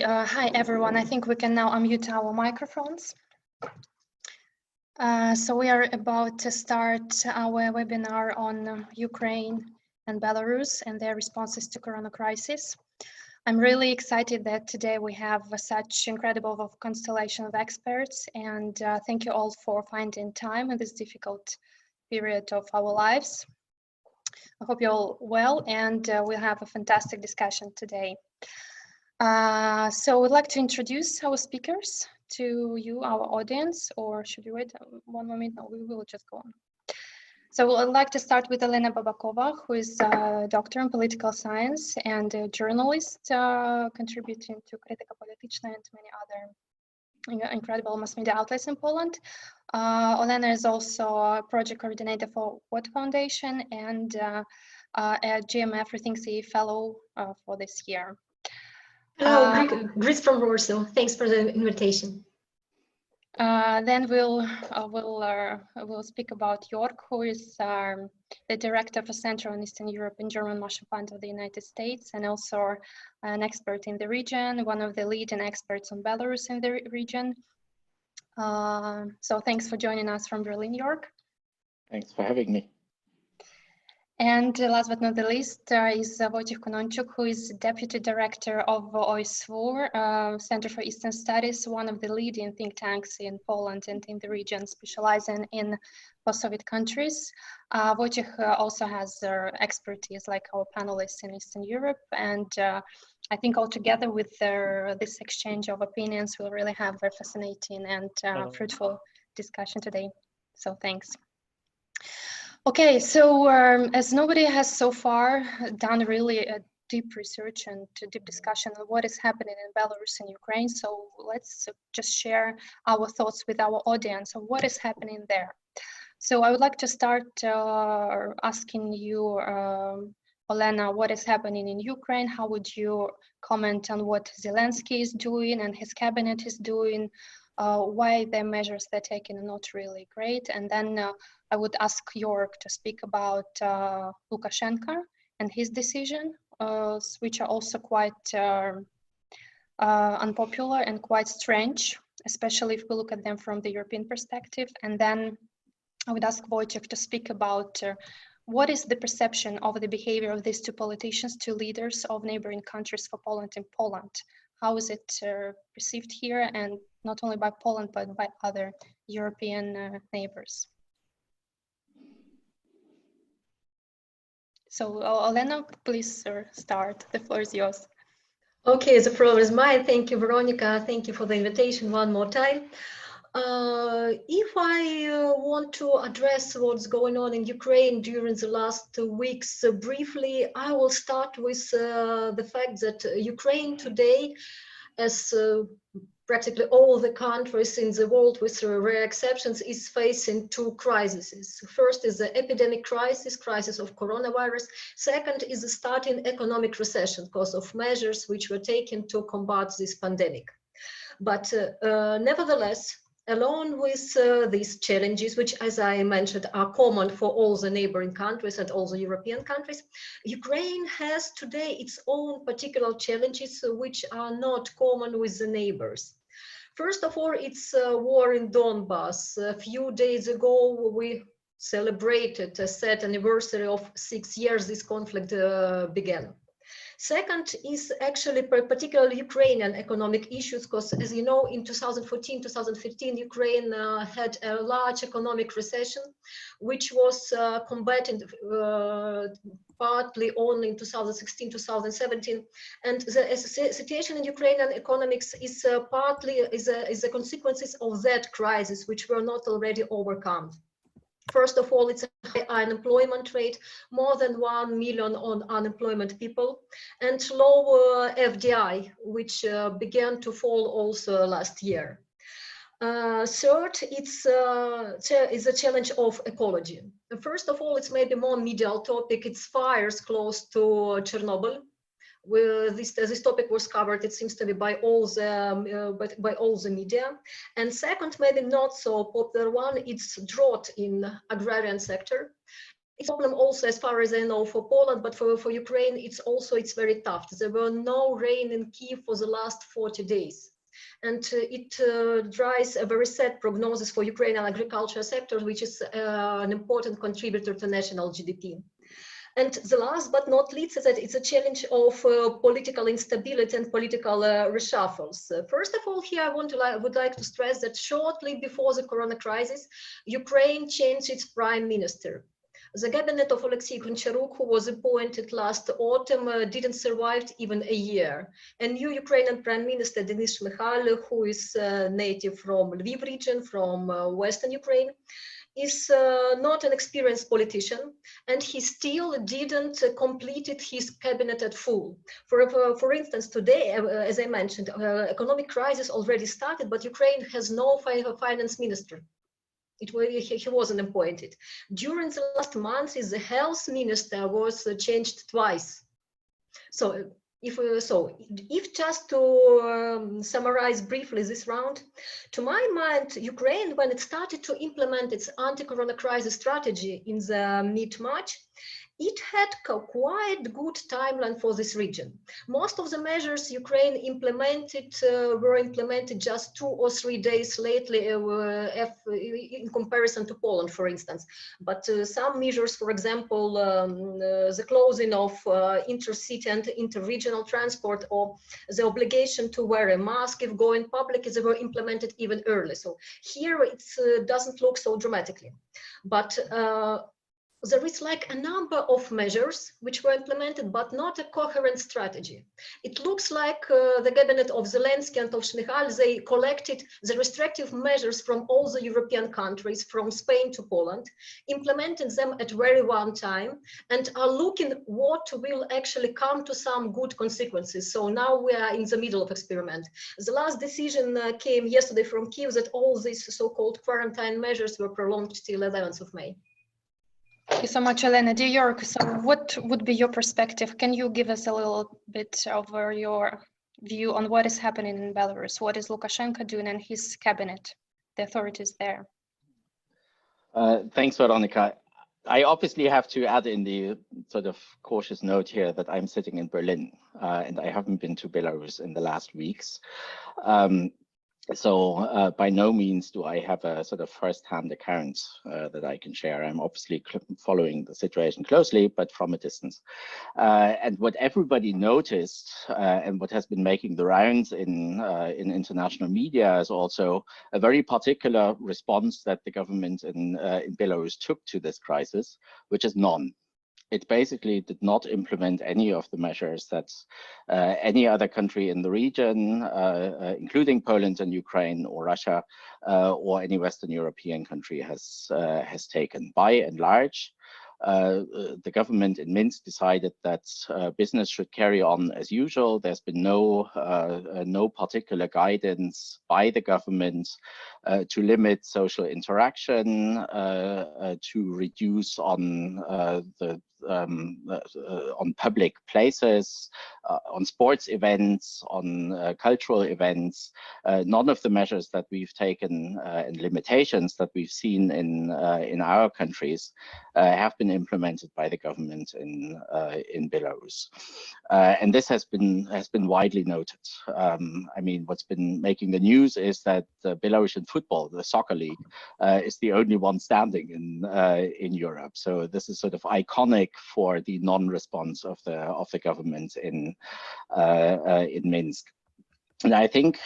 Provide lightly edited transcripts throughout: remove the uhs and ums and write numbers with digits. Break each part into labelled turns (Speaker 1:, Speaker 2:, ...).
Speaker 1: Hi everyone, I think we can now unmute our microphones. So we are about to start our webinar on Ukraine and Belarus and their responses to Corona crisis. I'm really excited that today we have such incredible constellation of experts, and thank you all for finding time in this difficult period of our lives. I hope you're all well, and we'll have a fantastic discussion today. So we'd like to introduce our speakers to you, our audience, or should we wait one moment? No, we will just go on. So I'd like to start with Olena Babakova, who is a doctor in political science and a journalist contributing to Krytyka, Polityczna and many other incredible mass media outlets in Poland. Olena is also a project coordinator for What Foundation and a GMF Rethink.CEE fellow for this year.
Speaker 2: Hello, greets from Warsaw. Thanks for the invitation.
Speaker 1: Then we'll speak about Joerg, who is the director for Central and Eastern Europe and German Marshall Fund of the United States, and also an expert in the region, one of the leading experts on Belarus in the region. So thanks for joining us from Berlin, Joerg.
Speaker 3: Thanks for having me.
Speaker 1: And last but not the least is Wojciech Konończuk, who is Deputy Director of OSW, Center for Eastern Studies, one of the leading think tanks in Poland and in the region, specializing in post-Soviet countries. Wojciech also has expertise like our panelists in Eastern Europe, and I think altogether with this exchange of opinions, we'll really have a fascinating and fruitful discussion today. So thanks. Okay, so as nobody has so far done really a deep research and deep discussion on what is happening in Belarus and Ukraine, so let's just share our thoughts with our audience on what is happening there. So I would like to start asking you, Olena, what is happening in Ukraine? How would you comment on what Zelensky is doing and his cabinet is doing? Why the measures they're taking are not really great? And then I would ask Joerg to speak about Lukashenka and his decision, which are also quite unpopular and quite strange, especially if we look at them from the European perspective. And then I would ask Wojciech to speak about what is the perception of the behavior of these two politicians, two leaders of neighboring countries for Poland in Poland. How is it perceived here, and not only by Poland, but by other European neighbors? So, Olena, please start. The floor is yours.
Speaker 2: Okay, the floor is mine. Thank you, Veronika. Thank you for the invitation one more time. If I want to address what's going on in Ukraine during the last weeks briefly, I will start with the fact that Ukraine today, as practically all the countries in the world with rare exceptions, is facing two crises. First is the epidemic crisis of coronavirus. Second is the starting economic recession because of measures which were taken to combat this pandemic. But nevertheless, along with these challenges, which, as I mentioned, are common for all the neighboring countries and all the European countries, Ukraine has today its own particular challenges which are not common with the neighbors. First of all, it's a war in Donbass. A few days ago, we celebrated a sad anniversary of 6 years this conflict began. Second is actually particularly Ukrainian economic issues, because as you know, in 2014, 2015, Ukraine had a large economic recession, which was combated partly only in 2016, 2017. And the situation in Ukrainian economics is partly is a consequences of that crisis, which were not already overcome. First of all, it's a high unemployment rate, more than 1 million on unemployment people, and low FDI, which began to fall also last year. Third, it's a challenge of ecology. First of all, it's maybe more medial topic. It's fires close to Chernobyl. This topic was covered, it seems to be, by all the media. And second, maybe not so popular one, it's drought in agrarian sector. It's a problem also, as far as I know, for Poland, but for Ukraine, it's very tough. There were no rain in Kyiv for the last 40 days. And it drives a very sad prognosis for Ukrainian agriculture sector, which is an important contributor to national GDP. And the last but not least is that it's a challenge of political instability and political reshuffles. First of all, here I would like to stress that shortly before the corona crisis, Ukraine changed its prime minister. The cabinet of Oleksiy Goncharuk, who was appointed last autumn, didn't survive even a year. And new Ukrainian Prime Minister Denis Shmyhal, who is native from Lviv region, from Western Ukraine, is not an experienced politician, and he still didn't completed his cabinet at full. For instance, today, as I mentioned, economic crisis already started, but Ukraine has no finance minister. He wasn't appointed. During the last months, the health minister was changed twice. So if just to summarize briefly this round, to my mind, Ukraine, when it started to implement its anti-corona crisis strategy in the mid-March, it had quite good timeline for this region. Most of the measures Ukraine implemented were implemented just 2 or 3 days lately in comparison to Poland, for instance. But some measures, for example, the closing of intercity and interregional transport, or the obligation to wear a mask if going public, they were implemented even early. So here it doesn't look so dramatically. But there is like a number of measures which were implemented, but not a coherent strategy. It looks like the cabinet of Zelensky and of Shmyhal, they collected the restrictive measures from all the European countries, from Spain to Poland, implemented them at very one time, and are looking what will actually come to some good consequences. So now we are in the middle of experiment. The last decision came yesterday from Kyiv that all these so-called quarantine measures were prolonged till 11th of May.
Speaker 1: Thank you so much, Olena. Joerg, so what would be your perspective? Can you give us a little bit of your view on what is happening in Belarus? What is Lukashenka doing and his cabinet, the authorities there?
Speaker 3: Thanks, Veronika. I obviously have to add in the sort of cautious note here that I'm sitting in Berlin and I haven't been to Belarus in the last weeks. So by no means do I have a sort of first-hand account that I can share. I'm obviously following the situation closely, but from a distance. And what everybody noticed and what has been making the rounds in international media is also a very particular response that the government in Belarus took to this crisis, which is none. It basically did not implement any of the measures that any other country in the region, including Poland and Ukraine or Russia, or any Western European country has taken. By and large, the government in Minsk decided that business should carry on as usual. There's been no particular guidance by the government to limit social interaction, to reduce on public places, on sports events, on cultural events. None of the measures that we've taken and limitations that we've seen in our countries have been implemented by the government in Belarus, and this has been widely noted. I mean, what's been making the news is that the Belarusian football, the soccer league, is the only one standing in Europe. So this is sort of iconic for the non-response of the government in Minsk. And I think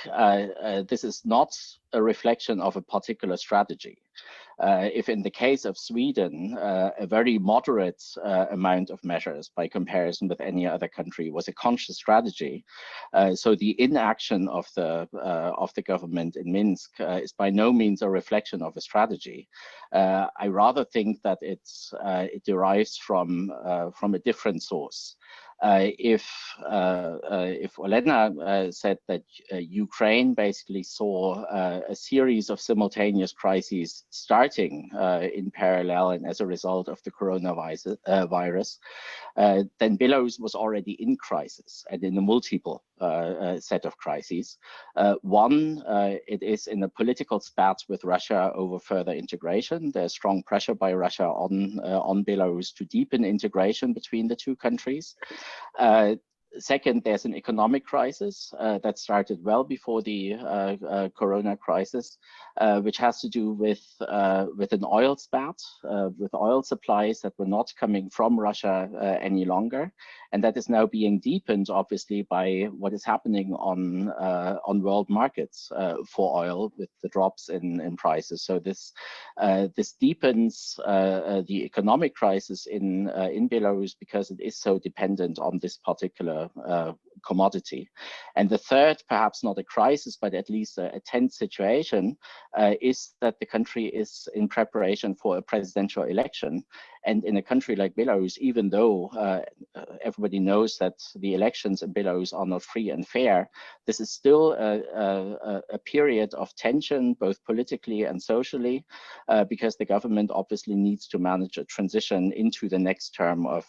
Speaker 3: this is not a reflection of a particular strategy. If in the case of Sweden, a very moderate amount of measures by comparison with any other country was a conscious strategy, so the inaction of the government in Minsk is by no means a reflection of a strategy. I rather think that it derives from a different source. If Olena said that Ukraine basically saw a series of simultaneous crises starting in parallel and as a result of the coronavirus, then Belarus was already in crisis and in a multiple set of crises. One, it is in a political spat with Russia over further integration. There's strong pressure by Russia on Belarus to deepen integration between the two countries. Second, there's an economic crisis that started well before the corona crisis, which has to do with an oil spat, with oil supplies that were not coming from Russia any longer, and that is now being deepened, obviously, by what is happening on world markets for oil with the drops in prices. So this deepens the economic crisis in Belarus because it is so dependent on this particular commodity. And the third, perhaps not a crisis, but at least a tense situation, is that the country is in preparation for a presidential election. And in a country like Belarus, even though everybody knows that the elections in Belarus are not free and fair, this is still a period of tension, both politically and socially, because the government obviously needs to manage a transition into the next term of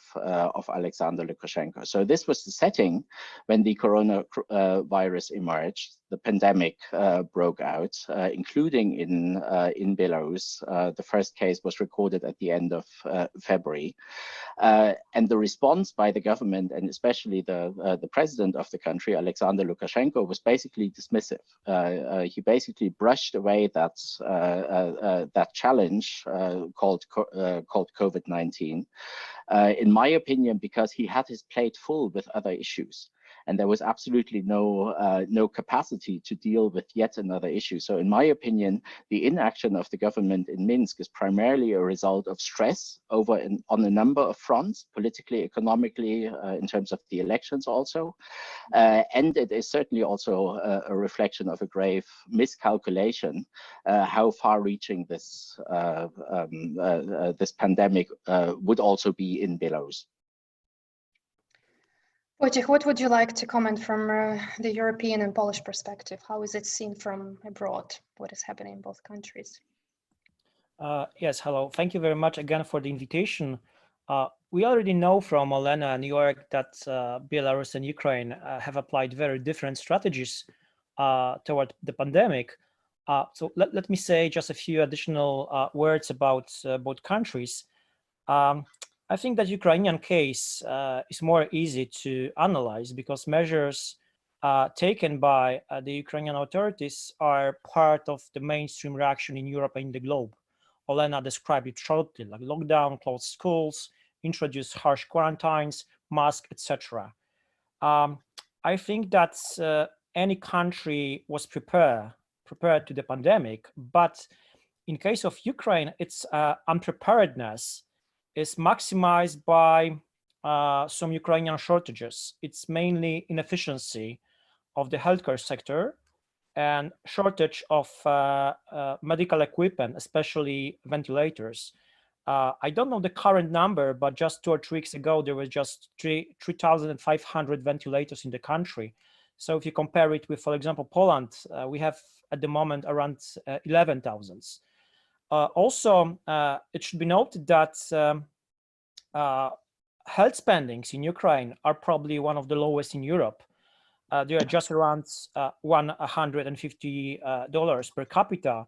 Speaker 3: Alexander Lukashenko. So this was the setting when the coronavirus emerged. The pandemic broke out, including in Belarus. The first case was recorded at the end of February, and the response by the government and especially the president of the country, Alexander Lukashenko, was basically dismissive. He basically brushed away that challenge called COVID-19. In my opinion, because he had his plate full with other issues. And there was absolutely no capacity to deal with yet another issue. So in my opinion, the inaction of the government in Minsk is primarily a result of stress on a number of fronts, politically, economically, in terms of the elections also. And it is certainly also a reflection of a grave miscalculation, how far-reaching this pandemic would also be in Belarus.
Speaker 1: Wojciech, what would you like to comment from the European and Polish perspective? How is it seen from abroad? What is happening in both countries?
Speaker 4: Yes, hello. Thank you very much again for the invitation. We already know from Olena and Joerg that Belarus and Ukraine have applied very different strategies toward the pandemic. So let me say just a few additional words about both countries. I think that Ukrainian case is more easy to analyze because measures taken by the Ukrainian authorities are part of the mainstream reaction in Europe and in the globe. Olena described it shortly, like lockdown, closed schools, introduce harsh quarantines, masks, etc. I think that any country was prepared to the pandemic, but in case of Ukraine, its unpreparedness is maximized by some Ukrainian shortages. It's mainly inefficiency of the healthcare sector and shortage of medical equipment, especially ventilators. I don't know the current number, but just 2 or 3 weeks ago, there was just 3,500 ventilators in the country. So if you compare it with, for example, Poland, we have at the moment around 11,000. Also, it should be noted that health spendings in Ukraine are probably one of the lowest in Europe. They are just around $150 per capita.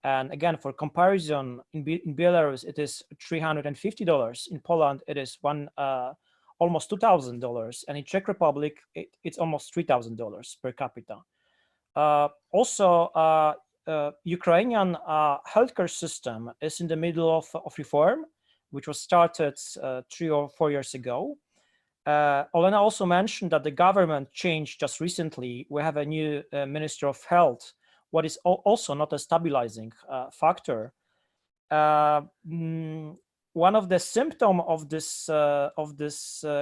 Speaker 4: And again, for comparison, in Belarus, it is $350. In Poland, it is almost $2,000. And in Czech Republic, it's almost $3,000 per capita. Also, Ukrainian healthcare system is in the middle of reform, which was started 3 or 4 years ago. Olena also mentioned that the government changed just recently. We have a new Minister of Health, what is also not a stabilizing factor. One of the symptoms of this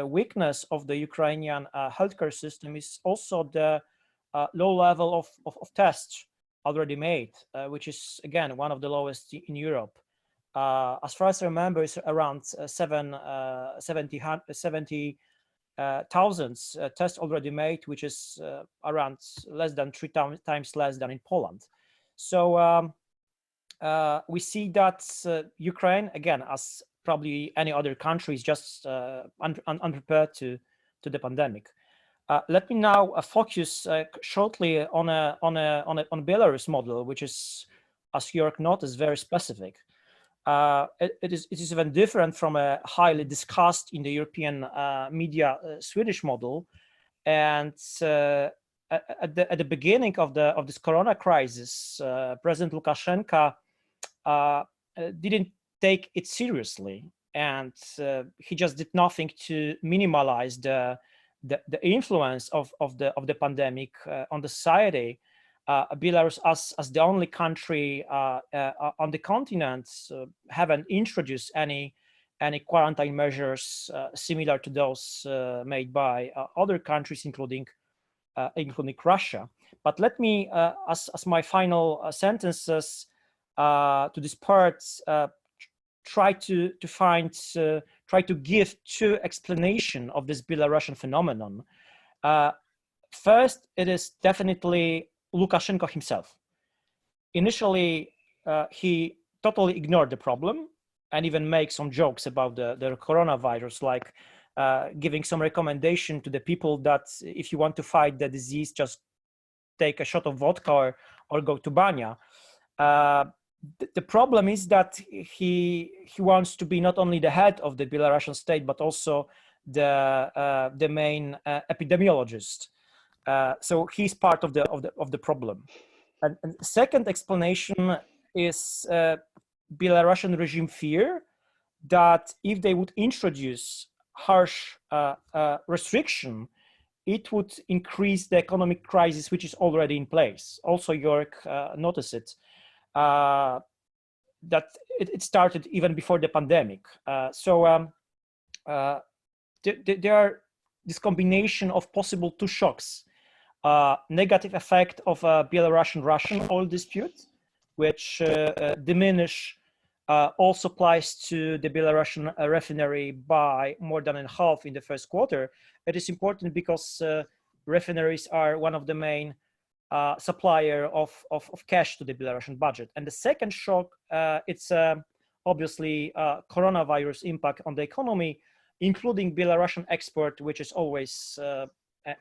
Speaker 4: weakness of the Ukrainian healthcare system is also the low level of tests already made, which is again one of the lowest in Europe. As far as I remember, it's around 70,000 tests already made, which is around less than 3 times less than in Poland. So we see that Ukraine, again, as probably any other country is just unprepared to the pandemic. Let me now focus shortly on Belarus model, which is, as Joerg noticed, very specific. It is even different from a highly discussed in the European media Swedish model. And at the beginning of this Corona crisis, President Lukashenka didn't take it seriously, and he just did nothing to minimize the influence of the pandemic on the society. Belarus, as the only country on the continent, haven't introduced any quarantine measures similar to those made by other countries, including Russia. But let me, as my final sentences to this part, try to give two explanations of this Belarusian phenomenon. First, it is definitely Lukashenko himself. Initially, he totally ignored the problem and even make some jokes about the coronavirus, like giving some recommendation to the people that if you want to fight the disease, just take a shot of vodka or go to banya. The problem is that he wants to be not only the head of the Belarusian state, but also the main epidemiologist. So he's part of the problem. And second explanation is Belarusian regime fear that if they would introduce harsh restriction, it would increase the economic crisis, which is already in place. Also, Joerg noticed it, that it started even before the pandemic. So there are this combination of possible two shocks. Negative effect of a Belarusian-Russian oil dispute, which diminish all supplies to the Belarusian refinery by more than half in the first quarter. It is important because refineries are one of the main supplier of cash to the Belarusian budget. And the second shock, it's obviously coronavirus impact on the economy, including Belarusian export, which is always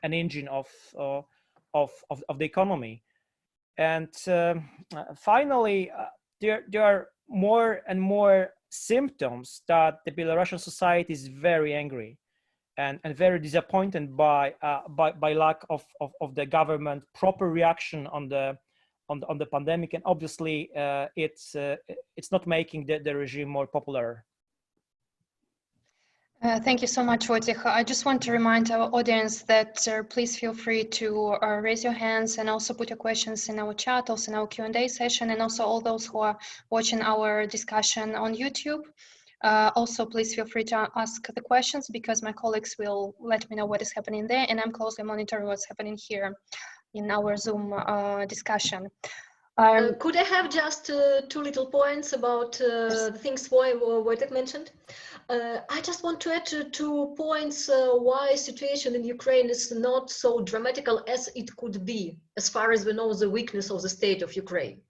Speaker 4: an engine of the economy. And finally, there are more and more symptoms that the Belarusian society is very angry and very disappointed by lack of the government proper reaction on the pandemic, and obviously it's not making the regime more popular.
Speaker 1: Thank you so much, Wojciech. I just want to remind our audience that please feel free to raise your hands and also put your questions in our chat, also in our Q&A session, and also all those who are watching our discussion on YouTube. Also, please feel free to ask the questions because my colleagues will let me know what is happening there, and I'm closely monitoring what's happening here in our Zoom discussion.
Speaker 2: Could I have just two little points about the things Wojciech mentioned? I just want to add 2 points why situation in Ukraine is not so dramatical as it could be, as far as we know the weakness of the state of Ukraine.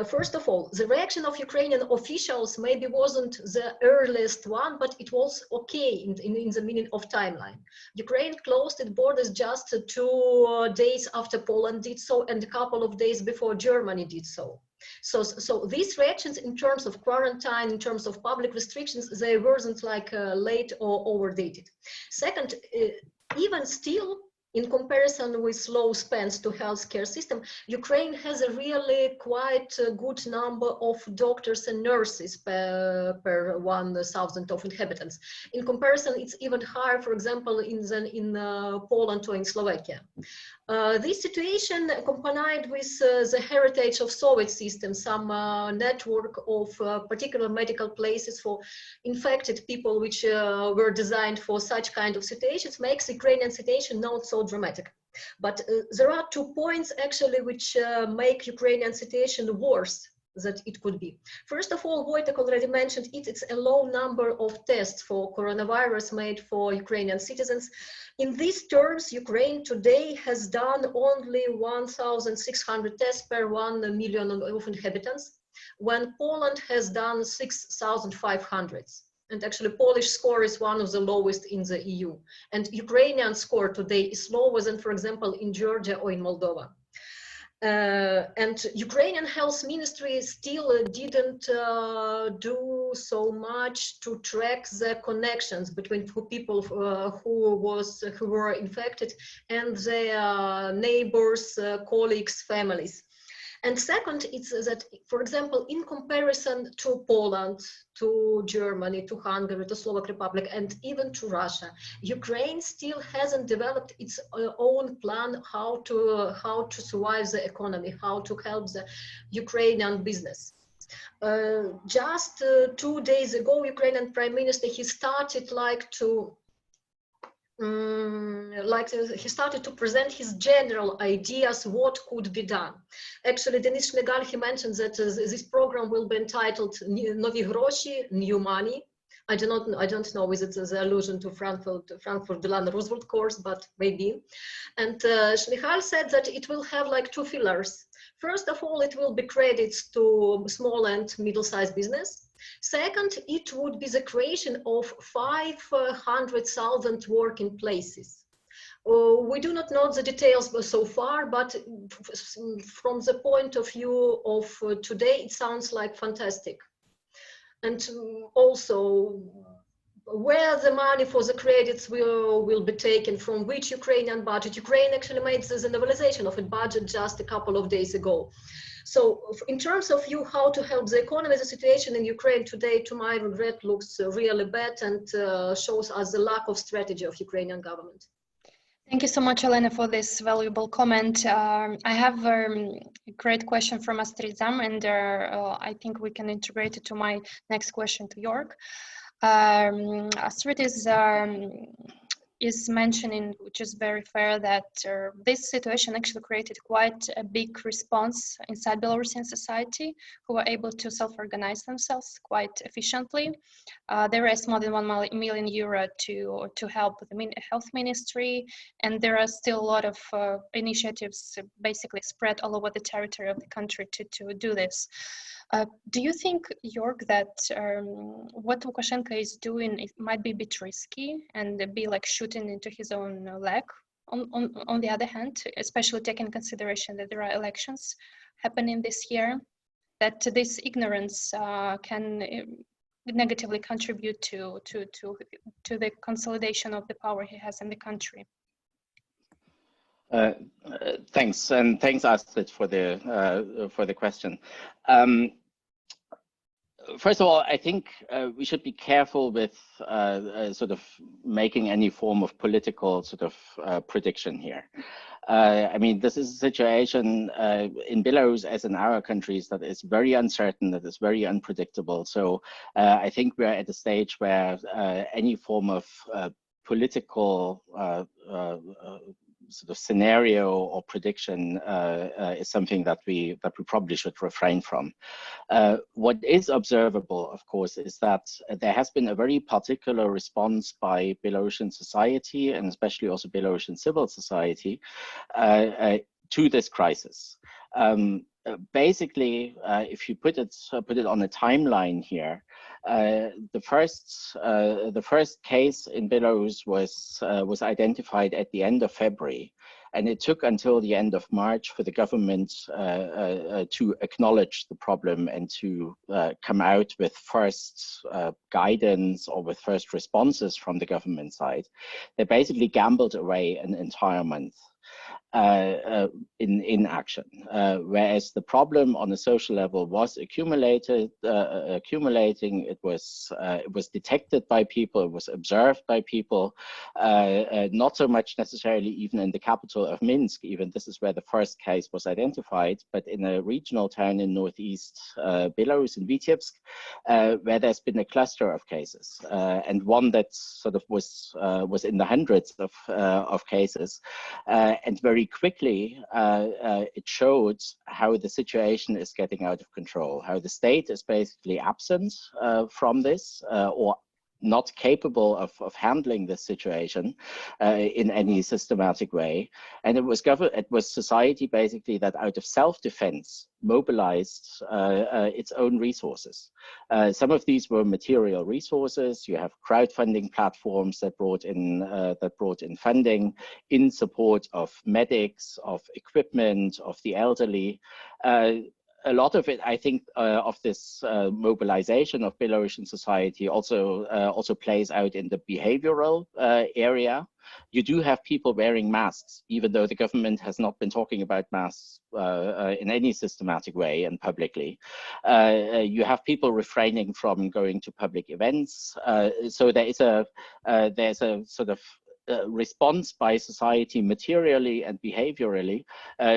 Speaker 2: First of all, the reaction of Ukrainian officials maybe wasn't the earliest one, but it was okay in the meaning of timeline. Ukraine closed its borders just 2 days after Poland did so, and a couple of days before Germany did so. So these reactions in terms of quarantine, in terms of public restrictions, they weren't like late or overdated. Second, even still, in comparison with low spends to healthcare system, Ukraine has a really quite good number of doctors and nurses per 1,000 of inhabitants. In comparison, it's even higher, for example, in Poland or in Slovakia. This situation accompanied with the heritage of Soviet system, some network of particular medical places for infected people which were designed for such kind of situations, makes Ukrainian situation not so dramatic. But there are 2 points actually which make Ukrainian situation worse than it could be. First of all, Wojciech already mentioned it's a low number of tests for coronavirus made for Ukrainian citizens. In these terms, Ukraine today has done only 1,600 tests per 1 million of inhabitants, when Poland has done 6,500. And actually Polish score is one of the lowest in the EU. And Ukrainian score today is lower than, for example, in Georgia or in Moldova. And Ukrainian health ministry still didn't do so much to track the connections between people who were infected and their neighbors, colleagues, families. And second, it's that, for example, in comparison to Poland, to Germany, to Hungary, to Slovak Republic, and even to Russia, Ukraine still hasn't developed its own plan how to survive the economy, how to help the Ukrainian business. Just 2 days ago, Ukrainian Prime Minister, he started he started to present his general ideas what could be done. Actually, Denis Shmyhal, he mentioned that this program will be entitled Novi Groshi, New Money. I don't know is it the allusion to Frankfurt Delano Roosevelt course, but maybe. And Shmyhal said that it will have like two pillars. First of all, it will be credits to small and middle-sized business. Second, it would be the creation of 500,000 working places. We do not know the details so far, but from the point of view of today, it sounds like fantastic. And also, where the money for the credits will be taken, from which Ukrainian budget. Ukraine actually made the novelization of its budget just a couple of days ago. So in terms of how to help the economy, the situation in Ukraine today, to my regret, looks really bad and shows us the lack of strategy of Ukrainian government.
Speaker 1: Thank you so much, Olena, for this valuable comment. I have a great question from Astrid Zam, and I think we can integrate it to my next question to Joerg. Astrid is mentioning, which is very fair, that this situation actually created quite a big response inside Belarusian society, who were able to self-organize themselves quite efficiently. They raised more than €1 million to help the health ministry, and there are still a lot of initiatives basically spread all over the territory of the country to do this. Do you think, Joerg, that what Lukashenko is doing, it might be a bit risky and be like shooting into his own leg? On the other hand, especially taking into consideration that there are elections happening this year, that this ignorance can negatively contribute to the consolidation of the power he has in the country.
Speaker 3: Thanks, and thanks, Astrid, for the question. First of all, I think we should be careful with sort of making any form of political sort of prediction here. I mean, this is a situation in Belarus, as in our countries, that is very uncertain, that is very unpredictable. So I think we're at a stage where any form of political sort of scenario or prediction is something that we probably should refrain from. What is observable, of course, is that there has been a very particular response by Belarusian society, and especially also Belarusian civil society, to this crisis. Basically, if you put it on a timeline here, the first case in Belarus was identified at the end of February, and it took until the end of March for the government to acknowledge the problem and to come out with first guidance or with first responses from the government side. They basically gambled away an entire month in action, whereas the problem on a social level was accumulating. It was detected by people, it was observed by people, not so much necessarily even in the capital of Minsk. Even this is where the first case was identified, but in a regional town in northeast Belarus, in Vitebsk, where there's been a cluster of cases, and one that sort of was in the hundreds of cases, and very quickly it showed how the situation is getting out of control, how the state is basically absent from this, or not capable of handling this situation in any systematic way. And it was society basically that out of self-defense mobilized its own resources. Some of these were material resources. You have crowdfunding platforms that brought in funding in support of medics, of equipment, of the elderly. A lot of it, I think, of this mobilization of Belarusian society also plays out in the behavioral area. You do have people wearing masks, even though the government has not been talking about masks in any systematic way and publicly. You have people refraining from going to public events. So there's a sort of response by society materially and behaviorally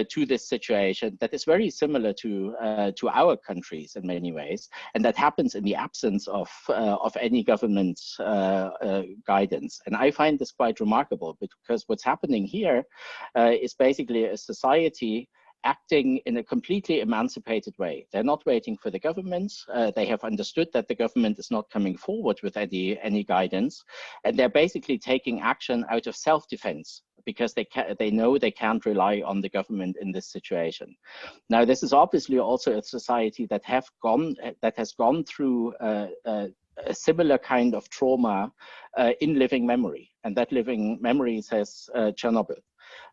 Speaker 3: to this situation that is very similar to our countries in many ways, and that happens in the absence of any government guidance. And I find this quite remarkable, because what's happening here is basically a society acting in a completely emancipated way. They're not waiting for the government. They have understood that the government is not coming forward with any guidance, and they're basically taking action out of self-defense, because they know they can't rely on the government in this situation. Now, this is obviously also a society that has gone through a similar kind of trauma in living memory, and that living memory says Chernobyl.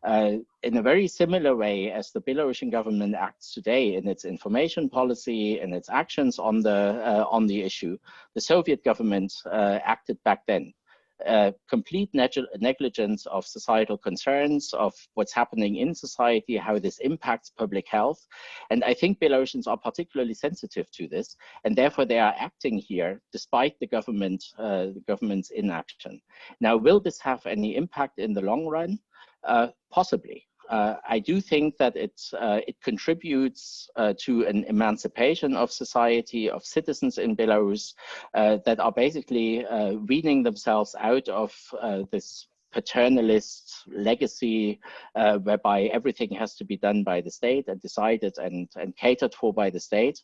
Speaker 3: In a very similar way as the Belarusian government acts today in its information policy and its actions on the issue, the Soviet government acted back then. Complete negligence of societal concerns, of what's happening in society, how this impacts public health. And I think Belarusians are particularly sensitive to this, and therefore they are acting here despite the government's inaction. Now, will this have any impact in the long run? Possibly. I do think that it contributes to an emancipation of society, of citizens in Belarus that are basically weaning themselves out of this paternalist legacy whereby everything has to be done by the state and decided and catered for by the state.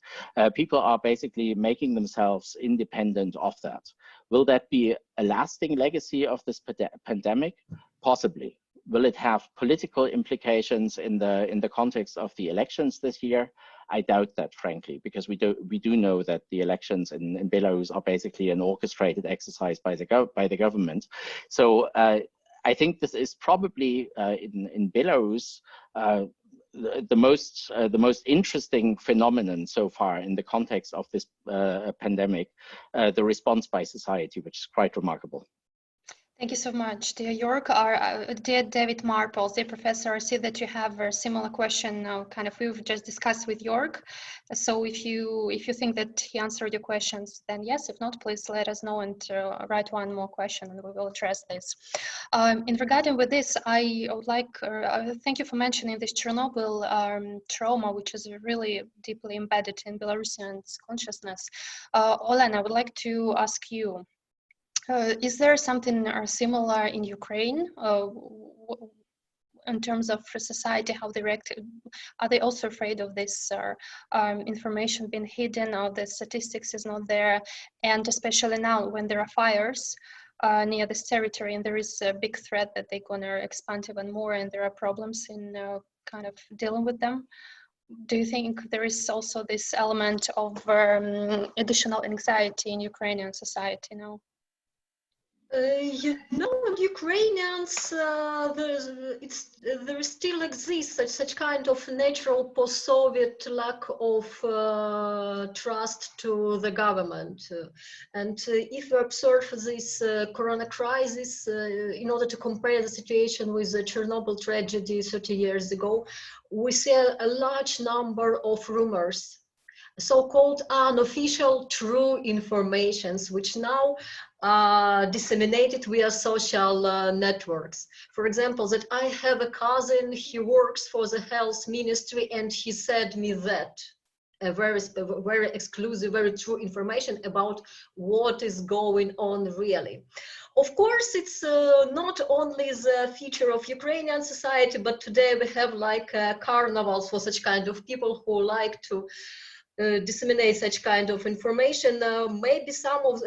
Speaker 3: People are basically making themselves independent of that. Will that be a lasting legacy of this pandemic? Possibly. Will it have political implications in the context of the elections this year? I doubt that, frankly, because we do know that the elections in Belarus are basically an orchestrated exercise by the government. So I think this is probably in Belarus the most interesting phenomenon so far in the context of this pandemic, the response by society, which is quite remarkable.
Speaker 1: Thank you so much, dear Joerg. Dear David Marples, dear Professor, I see that you have a similar question now, kind of we've just discussed with Joerg. So if you think that he answered your questions, then yes. If not, please let us know and write one more question, and we will address this. In regarding with this, I would like thank you for mentioning this Chernobyl trauma, which is really deeply embedded in Belarusians' consciousness. Olena, I would like to ask you. Is there something similar in Ukraine in terms of society, how they react? Are they also afraid of this information being hidden, or the statistics is not there? And especially now when there are fires near this territory and there is a big threat that they're going to expand even more and there are problems in kind of dealing with them. Do you think there is also this element of additional anxiety in Ukrainian society now?
Speaker 2: Ukrainians, there still exists such kind of natural post-Soviet lack of trust to the government. And if you observe this corona crisis, in order to compare the situation with the Chernobyl tragedy 30 years ago, we see a large number of rumors, so-called unofficial true informations, which now are disseminated via social networks. For example, that I have a cousin, he works for the health ministry, and he said me that. A very exclusive, very true information about what is going on really. Of course, it's not only the feature of Ukrainian society, but today we have like carnivals for such kind of people who like to disseminate such kind of information. Maybe some of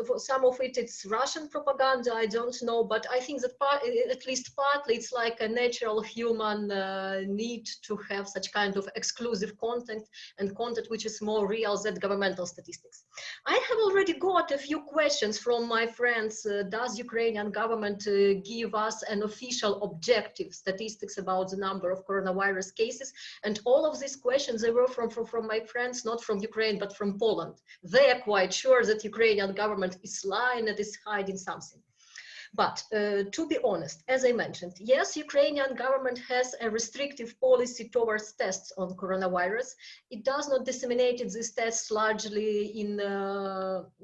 Speaker 2: it it's Russian propaganda, I don't know, but I think that at least partly it's like a natural human need to have such kind of exclusive content and content which is more real than governmental statistics. I have already got a few questions from my friends. Does Ukrainian government give us an official objective statistics about the number of coronavirus cases? And all of these questions, they were from my friends, not from Ukraine, but from Poland. They are quite sure that Ukrainian government is lying and is hiding something. But to be honest, as I mentioned, yes, Ukrainian government has a restrictive policy towards tests on coronavirus. It does not disseminate these tests largely in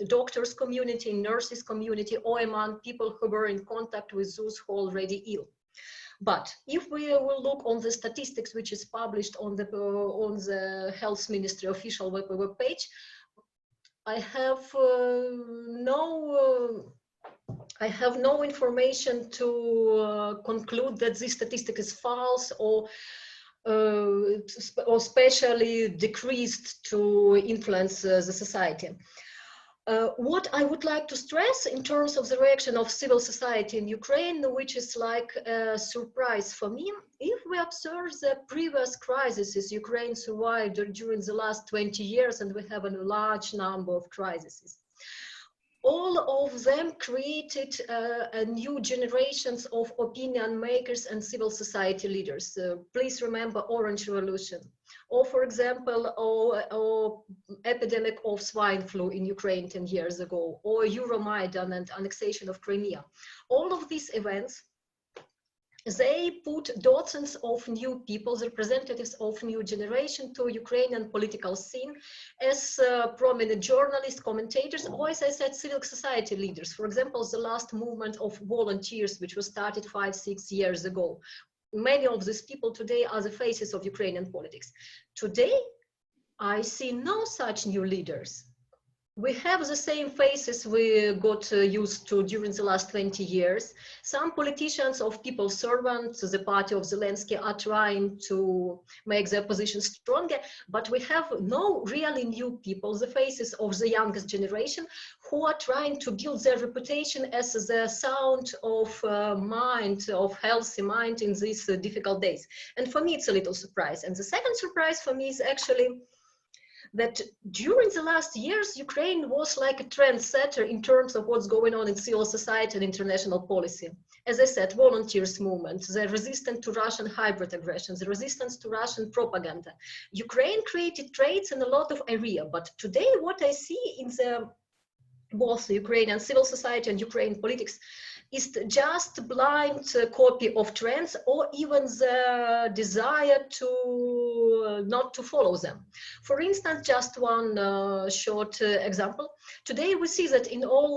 Speaker 2: doctors community, in nurses community, or among people who were in contact with those who are already ill. But if we will look on the statistics which is published on the Health Ministry official web page, I have no information to conclude that this statistic is false or specially decreased to influence the society. What I would like to stress in terms of the reaction of civil society in Ukraine, which is like a surprise for me, if we observe the previous crises Ukraine survived during the last 20 years, and we have a large number of crises, all of them created a new generations of opinion makers and civil society leaders. Please remember Orange Revolution, or for example, or epidemic of swine flu in Ukraine 10 years ago, or Euromaidan and annexation of Crimea. All of these events, they put dozens of new people, representatives of new generation, to Ukrainian political scene as prominent journalists, commentators, or as I said, civil society leaders. For example, the last movement of volunteers, which was started 5-6 years ago. Many of these people today are the faces of Ukrainian politics. Today, I see no such new leaders. We have the same faces we got used to during the last 20 years. Some politicians of people's servants, the party of Zelensky, are trying to make their position stronger, but we have no really new people, the faces of the youngest generation, who are trying to build their reputation as the sound of mind, of healthy mind in these difficult days. And for me, it's a little surprise. And the second surprise for me is actually that during the last years, Ukraine was like a trendsetter in terms of what's going on in civil society and international policy. As I said, volunteers movement, the resistance to Russian hybrid aggression, the resistance to Russian propaganda. Ukraine created traits in a lot of areas, but today what I see in both Ukrainian civil society and Ukrainian politics is just blind copy of trends, or even the desire to not to follow them. For instance, just one short example. Today we see that in all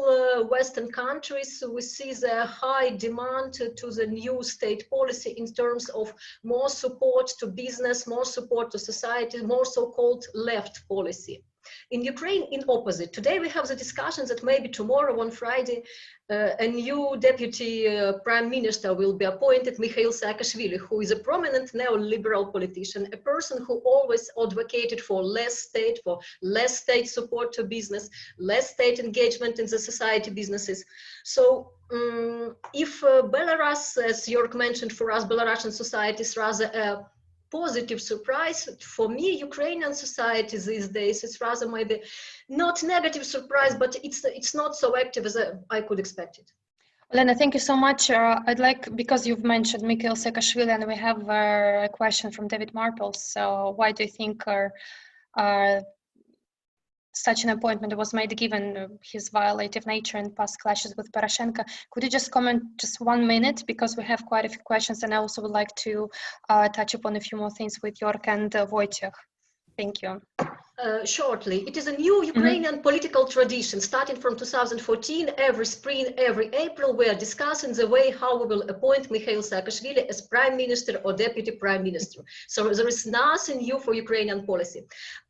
Speaker 2: Western countries, we see the high demand to the new state policy in terms of more support to business, more support to society, more so-called left policy. In Ukraine, in opposite. Today we have the discussions that maybe tomorrow on Friday, a new deputy prime minister will be appointed, Mikhail Saakashvili, who is a prominent neoliberal politician, a person who always advocated for less state support to business, less state engagement in the society businesses. So if Belarus, as Joerg mentioned, for us, Belarusian society is rather a positive surprise. For me, Ukrainian society these days, it's rather maybe not negative surprise, but it's not so active as I could expect it.
Speaker 1: Olena, thank you so much. I'd like, because you've mentioned Mikhail Saakashvili, and we have a question from David Marple. So why do you think such an appointment was made given his violative nature and past clashes with Poroshenko? Could you just comment just 1 minute, because we have quite a few questions, and I also would like to touch upon a few more things with Joerg and Wojciech. Thank you.
Speaker 2: Shortly, it is a new Ukrainian political tradition starting from 2014. Every spring, every April, we are discussing the way how we will appoint Mikhail Saakashvili as prime minister or deputy prime minister. So there is nothing new for Ukrainian policy.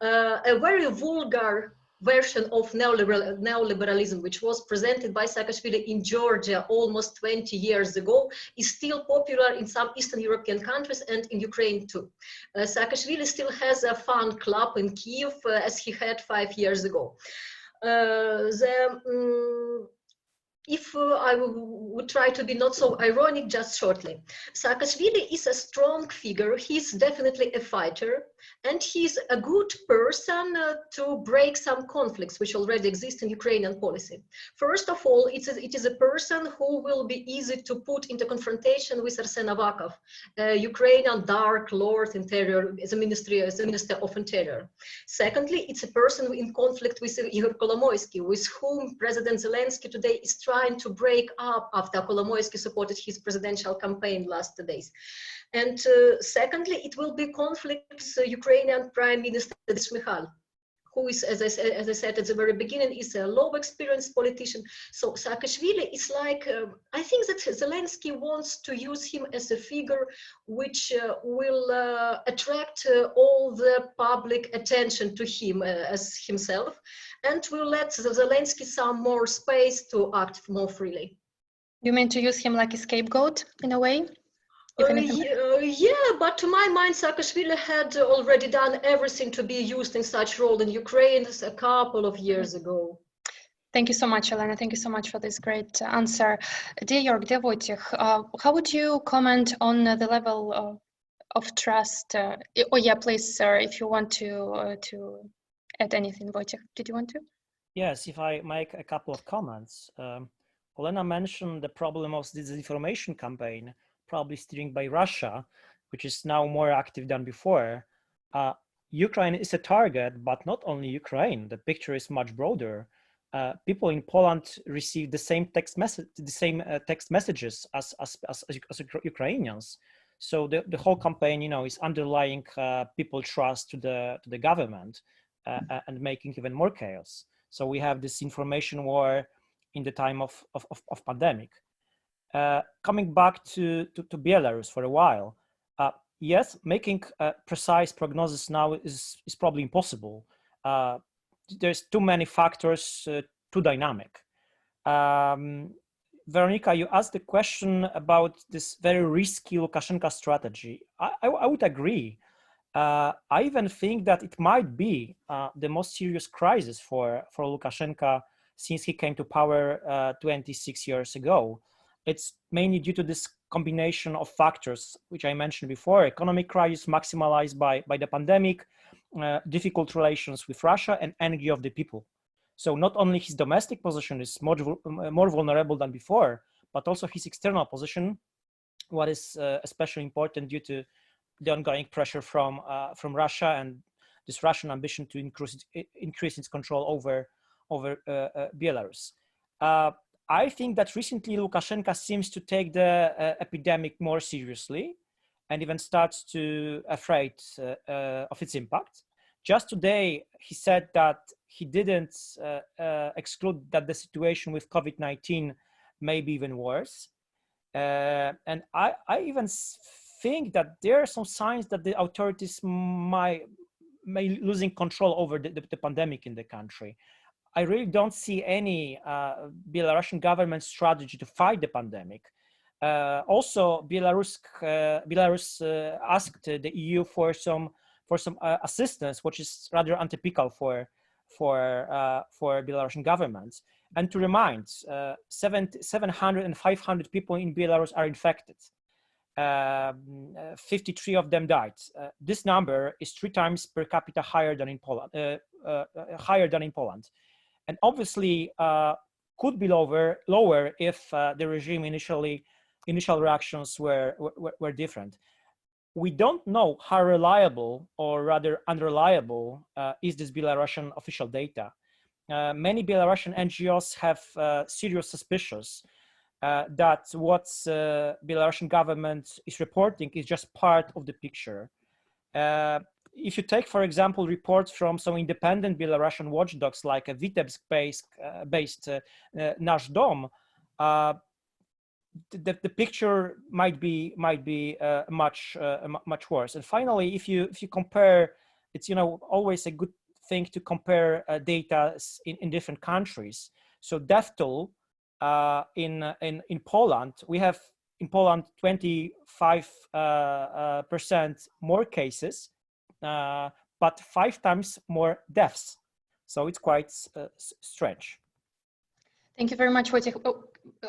Speaker 2: A very vulgar version of neoliberalism, which was presented by Saakashvili in Georgia almost 20 years ago, is still popular in some Eastern European countries and in Ukraine too. Saakashvili still has a fan club in Kiev, as he had 5 years ago. If I would try to be not so ironic, just shortly, Saakashvili is a strong figure. He's definitely a fighter, and he's a good person to break some conflicts which already exist in Ukrainian policy. First of all, it is a person who will be easy to put into confrontation with Arsen Avakov, Ukrainian Dark Lord Interior, as a Minister of Interior. Secondly, it's a person in conflict with Igor Kolomoisky, with whom President Zelensky today is trying to break up after Kolomoisky supported his presidential campaign last days. And secondly, it will be conflict with Ukrainian Prime Minister Michal, who is, as I said at the very beginning, is a low experienced politician. So Saakashvili is like, I think that Zelensky wants to use him as a figure which will attract all the public attention to him as himself, and will let Zelensky some more space to act more freely.
Speaker 1: You mean to use him like a scapegoat in a way?
Speaker 2: Yeah, but to my mind, Saakashvili had already done everything to be used in such role in Ukraine a couple of years ago.
Speaker 1: Thank you so much, Olena. Thank you so much for this great answer. Dear Joerg, dear Wojciech, how would you comment on the level of trust? Oh yeah, please, sir, if you want to add anything. Wojciech, did you want to?
Speaker 4: Yes, if I make a couple of comments. Olena mentioned the problem of the disinformation campaign, probably steering by Russia, which is now more active than before. Ukraine is a target, but not only Ukraine. The picture is much broader. People in Poland receive the same text messages as Ukrainians. So the whole campaign, is underlying people trust to the government and making even more chaos. So we have this information war in the time of pandemic. Coming back to Belarus for a while, yes, making a precise prognosis now is probably impossible. There's too many factors, too dynamic. Veronika, you asked the question about this very risky Lukashenka strategy. I would agree. I even think that it might be the most serious crisis for Lukashenka since he came to power 26 years ago. It's mainly due to this combination of factors, which I mentioned before: economic crisis maximized by the pandemic, difficult relations with Russia, and energy of the people. So not only his domestic position is more vulnerable than before, but also his external position, what is especially important due to the ongoing pressure from Russia and this Russian ambition to increase its control over Belarus. I think that recently Lukashenka seems to take the epidemic more seriously and even starts to afraid of its impact. Just today, he said that he didn't exclude that the situation with COVID-19 may be even worse. And I even think that there are some signs that the authorities may losing control over the pandemic in the country. I really don't see any Belarusian government strategy to fight the pandemic. Also, Belarus asked the EU for some assistance, which is rather untypical for Belarusian governments. And to remind, 700 and 500 people in Belarus are infected. 53 of them died. This number is 3 times per capita higher than in Poland. And obviously could be lower if the regime initial reactions were different. We don't know how reliable or rather unreliable is this Belarusian official data. Many Belarusian NGOs have serious suspicions that what Belarusian government is reporting is just part of the picture. If you take, for example, reports from some independent Belarusian watchdogs like a Vitebsk-based Nasz Dom, the picture might be much worse. And finally, if you compare, it's always a good thing to compare data in different countries. So death toll in Poland, we have in Poland 25% more cases, but 5 times more deaths. So it's quite strange.
Speaker 1: Thank you very much, Wojciech.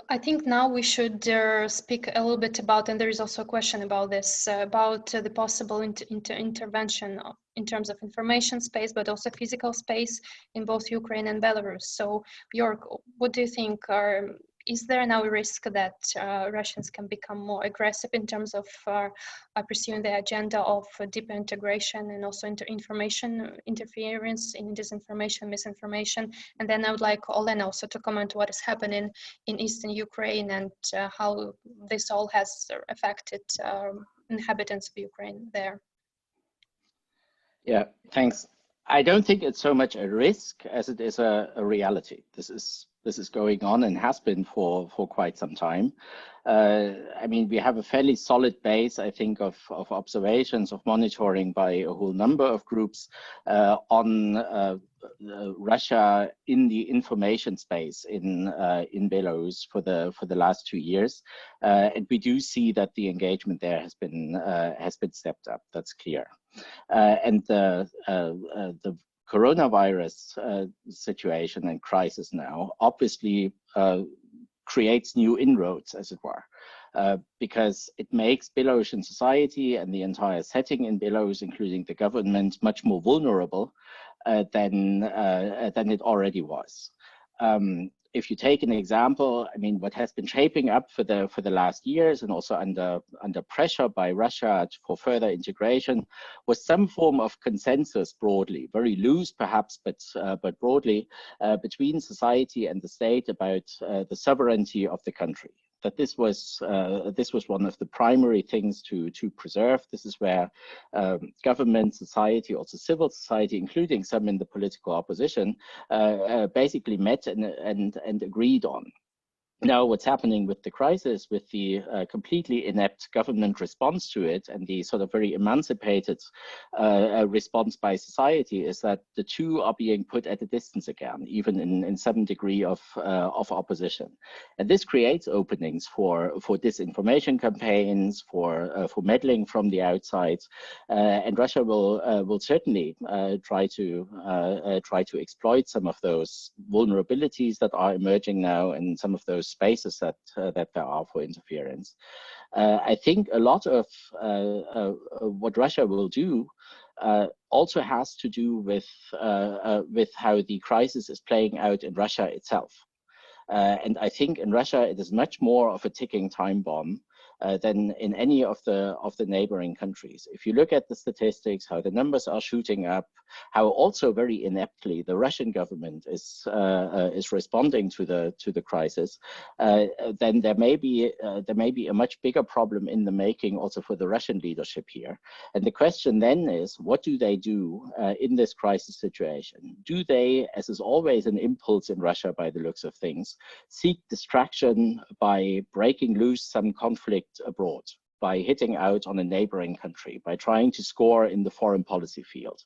Speaker 1: I think now we should speak a little bit about, and there is also a question about this, about the possible intervention in terms of information space, but also physical space in both Ukraine and Belarus. So, Joerg, what do you think? Is there now a risk that Russians can become more aggressive in terms of pursuing the agenda of deeper integration and also information interference in disinformation, misinformation? And then I would like Olena also to comment what is happening in eastern Ukraine and how this all has affected inhabitants of Ukraine there.
Speaker 3: Yeah, thanks. I don't think it's so much a risk as it is a reality. This is going on and has been for quite some time. I mean, we have a fairly solid base, I think, of observations, of monitoring by a whole number of groups on Russia in the information space in Belarus for the last 2 years, and we do see that the engagement there has been stepped up. That's clear, and the coronavirus situation and crisis now obviously creates new inroads, as it were, because it makes Belarusian society and the entire setting in Belarus, including the government, much more vulnerable than it already was. If you take an example, I mean, what has been shaping up for the last years and also under pressure by Russia for further integration was some form of consensus broadly, very loose perhaps, but broadly between society and the state about the sovereignty of the country. That this was one of the primary things to preserve. This is where government, society, also civil society, including some in the political opposition, basically met and agreed on. Now, what's happening with the crisis, with the completely inept government response to it and the sort of very emancipated response by society, is that the two are being put at a distance again, even in some degree of opposition. And this creates openings for disinformation campaigns, for meddling from the outside, and Russia will certainly try to exploit some of those vulnerabilities that are emerging now and some of those spaces that there are for interference. I think a lot of what Russia will do also has to do with how the crisis is playing out in Russia itself. And I think in Russia it is much more of a ticking time bomb than in any of the neighboring countries. If you look at the statistics, how the numbers are shooting up, how also very ineptly the Russian government is responding to the crisis, then there may be a much bigger problem in the making also for the Russian leadership here. And the question then is, what do they do in this crisis situation? Do they, as is always an impulse in Russia by the looks of things, seek distraction by breaking loose some conflict abroad, by hitting out on a neighboring country, by trying to score in the foreign policy field?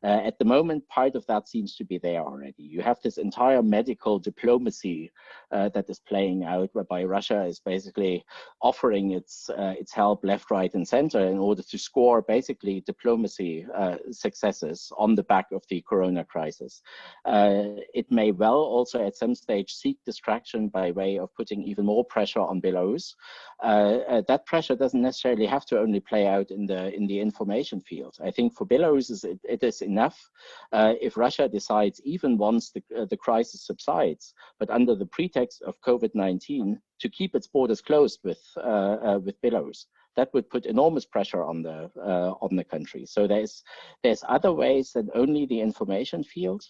Speaker 3: At the moment, part of that seems to be there already. You have this entire medical diplomacy that is playing out, whereby Russia is basically offering its help left, right, and center in order to score basically diplomacy successes on the back of the corona crisis. It may well also at some stage seek distraction by way of putting even more pressure on Belarus. That pressure doesn't necessarily have to only play out in the information field. I think for Belarus it is enough if Russia decides, even once the crisis subsides, but under the pretext of COVID-19, to keep its borders closed with Belarus. That would put enormous pressure on the country. So there's other ways than only the information field,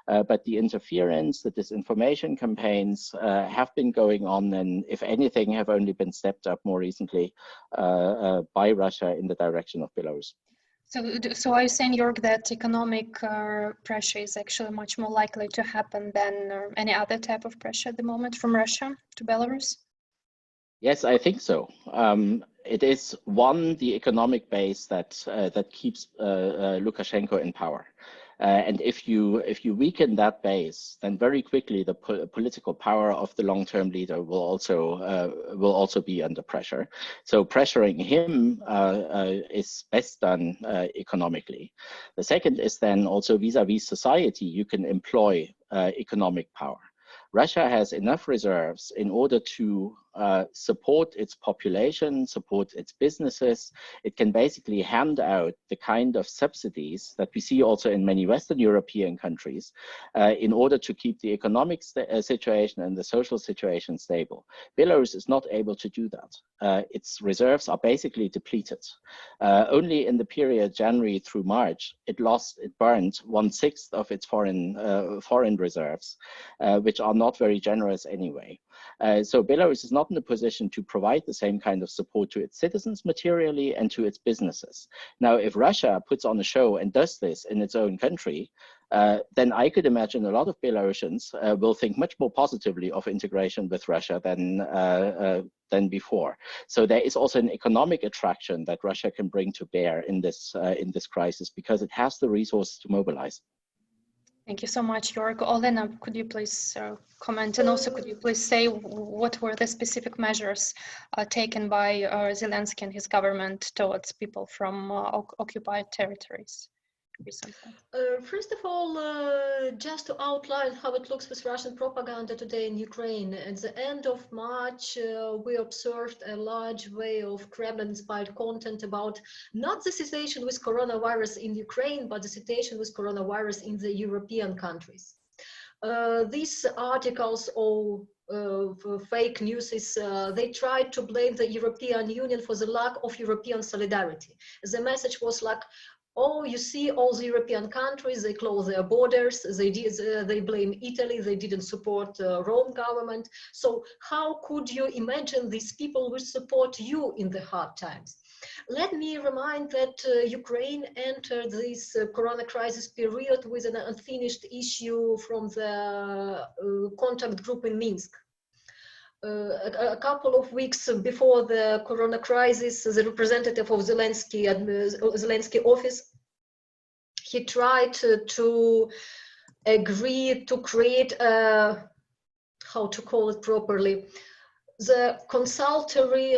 Speaker 3: but the interference, the disinformation campaigns have been going on, and if anything, have only been stepped up more recently by Russia in the direction of Belarus.
Speaker 1: So are you saying, Joerg, that economic pressure is actually much more likely to happen than any other type of pressure at the moment from Russia to Belarus?
Speaker 3: Yes, I think so. It is the economic base that keeps Lukashenko in power. And if you weaken that base, then very quickly the political power of the long-term leader will also be under pressure. So pressuring him is best done economically. The second is then also vis-a-vis society. You can employ economic power. Russia has enough reserves in order to support its population, support its businesses. It can basically hand out the kind of subsidies that we see also in many Western European countries in order to keep the economic situation and the social situation stable. Belarus is not able to do that. Its reserves are basically depleted. Only in the period January through March, it burned 1/6 of its foreign reserves, which are not very generous anyway. So Belarus is not in a position to provide the same kind of support to its citizens materially and to its businesses. Now, if Russia puts on a show and does this in its own country, then I could imagine a lot of Belarusians will think much more positively of integration with Russia than before. So there is also an economic attraction that Russia can bring to bear in this crisis because it has the resources to mobilize.
Speaker 1: Thank you so much, Joerg. Olena, could you please comment, and also could you please say what were the specific measures taken by Zelensky and his government towards people from occupied territories recently?
Speaker 2: First of all, just to outline how it looks with Russian propaganda today in Ukraine. At the end of March, we observed a large wave of Kremlin-inspired content about not the situation with coronavirus in Ukraine, but the situation with coronavirus in the European countries. These articles or fake news they tried to blame the European Union for the lack of European solidarity. The message was like, oh, you see, all the European countries, they close their borders, they blame Italy, they didn't support Rome government. So how could you imagine these people will support you in the hard times? Let me remind that Ukraine entered this corona crisis period with an unfinished issue from the contact group in Minsk. A couple of weeks before the corona crisis, the representative of Zelensky office, he tried to agree to create a, how to call it properly, the consultory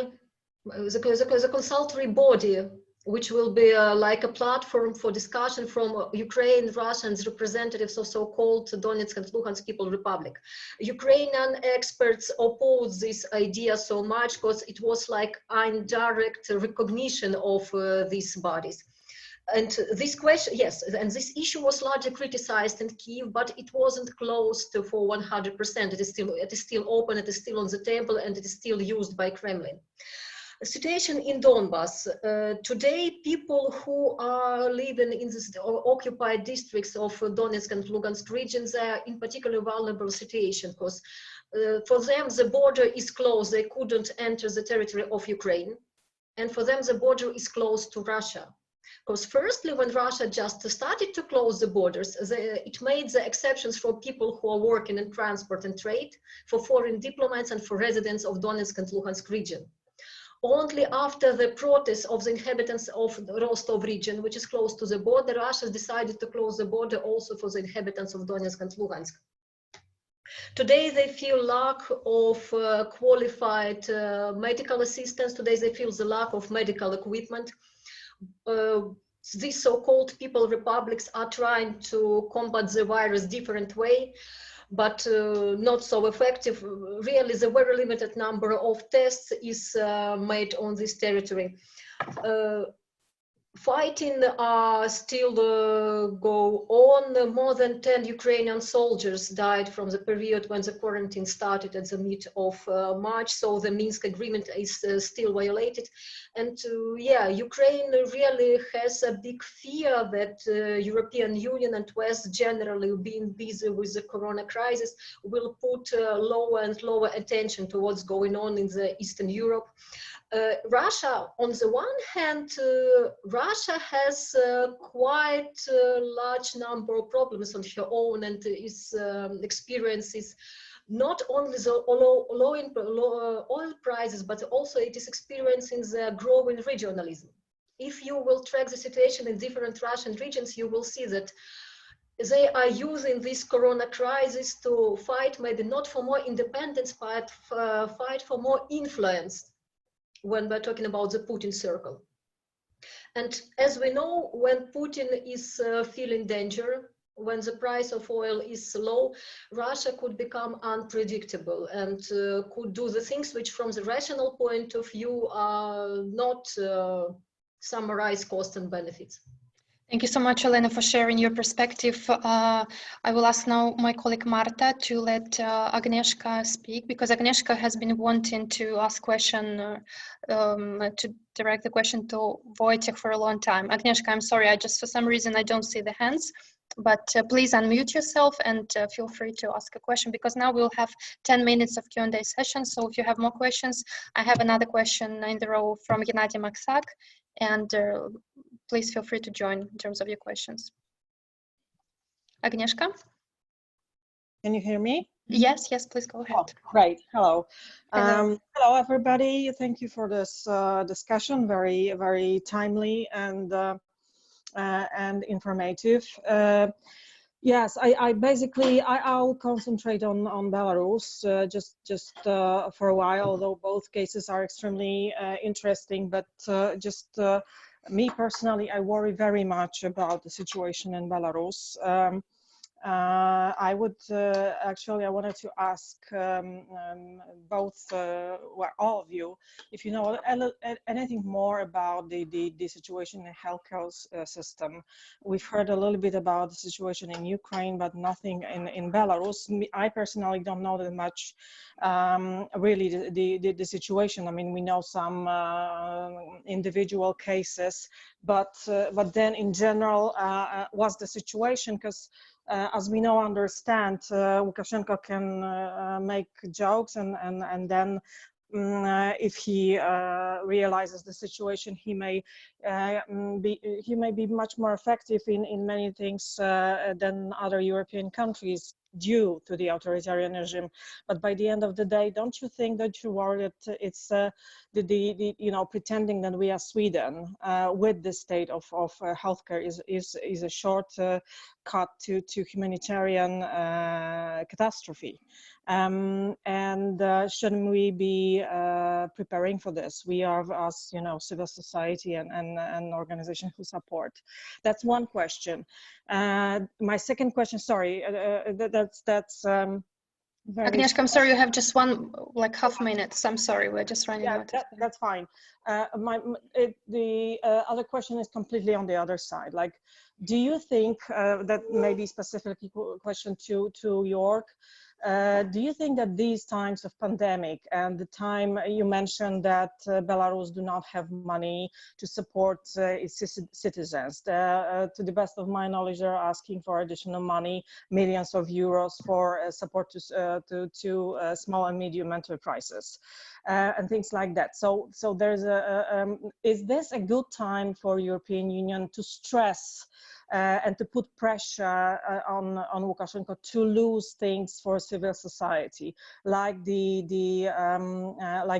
Speaker 2: body, which will be like a platform for discussion from Ukraine, Russia, and representatives of so-called Donetsk and Luhansk People Republic. Ukrainian experts opposed this idea so much because it was like indirect recognition of these bodies. And this question, yes, and this issue was largely criticized in Kyiv, but it wasn't closed for 100%. It is still open, it is still on the table, and it is still used by Kremlin. The situation in Donbass. Today, people who are living in the occupied districts of Donetsk and Lugansk regions are in particularly vulnerable situation because for them the border is closed. They couldn't enter the territory of Ukraine, and for them the border is closed to Russia. Because firstly, when Russia just started to close the borders, it made the exceptions for people who are working in transport and trade, for foreign diplomats and for residents of Donetsk and Luhansk region. Only after the protests of the inhabitants of the Rostov region, which is close to the border, Russia decided to close the border also for the inhabitants of Donetsk and Luhansk. Today they feel lack of qualified medical assistance. Today they feel the lack of medical equipment. These so-called people republics are trying to combat the virus different way, but not so effective. Really, the very limited number of tests is made on this territory. Fighting still go on. More than 10 Ukrainian soldiers died from the period when the quarantine started at the mid of March. So the Minsk agreement is still violated. And yeah, Ukraine really has a big fear that European Union and West generally being busy with the corona crisis will put lower and lower attention to what's going on in the Eastern Europe. Russia, on the one hand, Russia has quite a large number of problems on her own and is experiences not only the low oil prices, but also it is experiencing the growing regionalism. If you will track the situation in different Russian regions, you will see that they are using this corona crisis to fight maybe not for more independence, but fight for more influence when we're talking about the Putin circle. And as we know, when Putin is feeling danger, when the price of oil is low, Russia could become unpredictable and could do the things which from the rational point of view are not summarize costs and benefits.
Speaker 1: Thank you so much, Olena, for sharing your perspective. I will ask now my colleague Marta to let Agnieszka speak, because Agnieszka has been wanting to ask question, to direct the question to Wojciech for a long time. Agnieszka, I'm sorry, for some reason I don't see the hands, but please unmute yourself and feel free to ask a question, because now we'll have 10 minutes of Q&A session. So if you have more questions, I have another question in the row from Gennady Maksak, and please feel free to join in terms of your questions. Agnieszka?
Speaker 5: Can you hear me?
Speaker 1: Yes, please go ahead.
Speaker 5: Oh, great. Hello.
Speaker 1: Hello.
Speaker 5: Hello, everybody. Thank you for this discussion. Very, very timely and informative. Yes, I'll concentrate on Belarus just for a while, although both cases are extremely interesting. But me personally, I worry very much about the situation in Belarus. I wanted to ask all of you, if you know anything more about the situation in the healthcare system. We've heard a little bit about the situation in Ukraine, but nothing in Belarus. I personally don't know that much, really, the situation. I mean, we know some individual cases, but then in general, what's the situation? Because as we now understand, Lukashenka can make jokes, and then if he realizes the situation, he may be much more effective in many things than other European countries due to the authoritarian regime. But by the end of the day, don't you think that you worry that it's pretending that we are Sweden with the state of healthcare is a short cut to humanitarian catastrophe? And shouldn't we be preparing for this? We are, as you know, civil society and an organization who support. That's one question. My second question, sorry, that's very...
Speaker 1: Agnieszka, I'm sorry, you have just one, half minutes. I'm sorry, we're just running out.
Speaker 5: That's fine. The other question is completely on the other side. Do you think that maybe specifically question to Joerg? Do you think that these times of pandemic and the time you mentioned that Belarus do not have money to support its citizens, to the best of my knowledge, they're asking for additional money, millions of euros for support to small and medium enterprises and things like that. So there's is this a good time for European Union to stress and to put pressure on Lukashenko to lose things for civil society, like the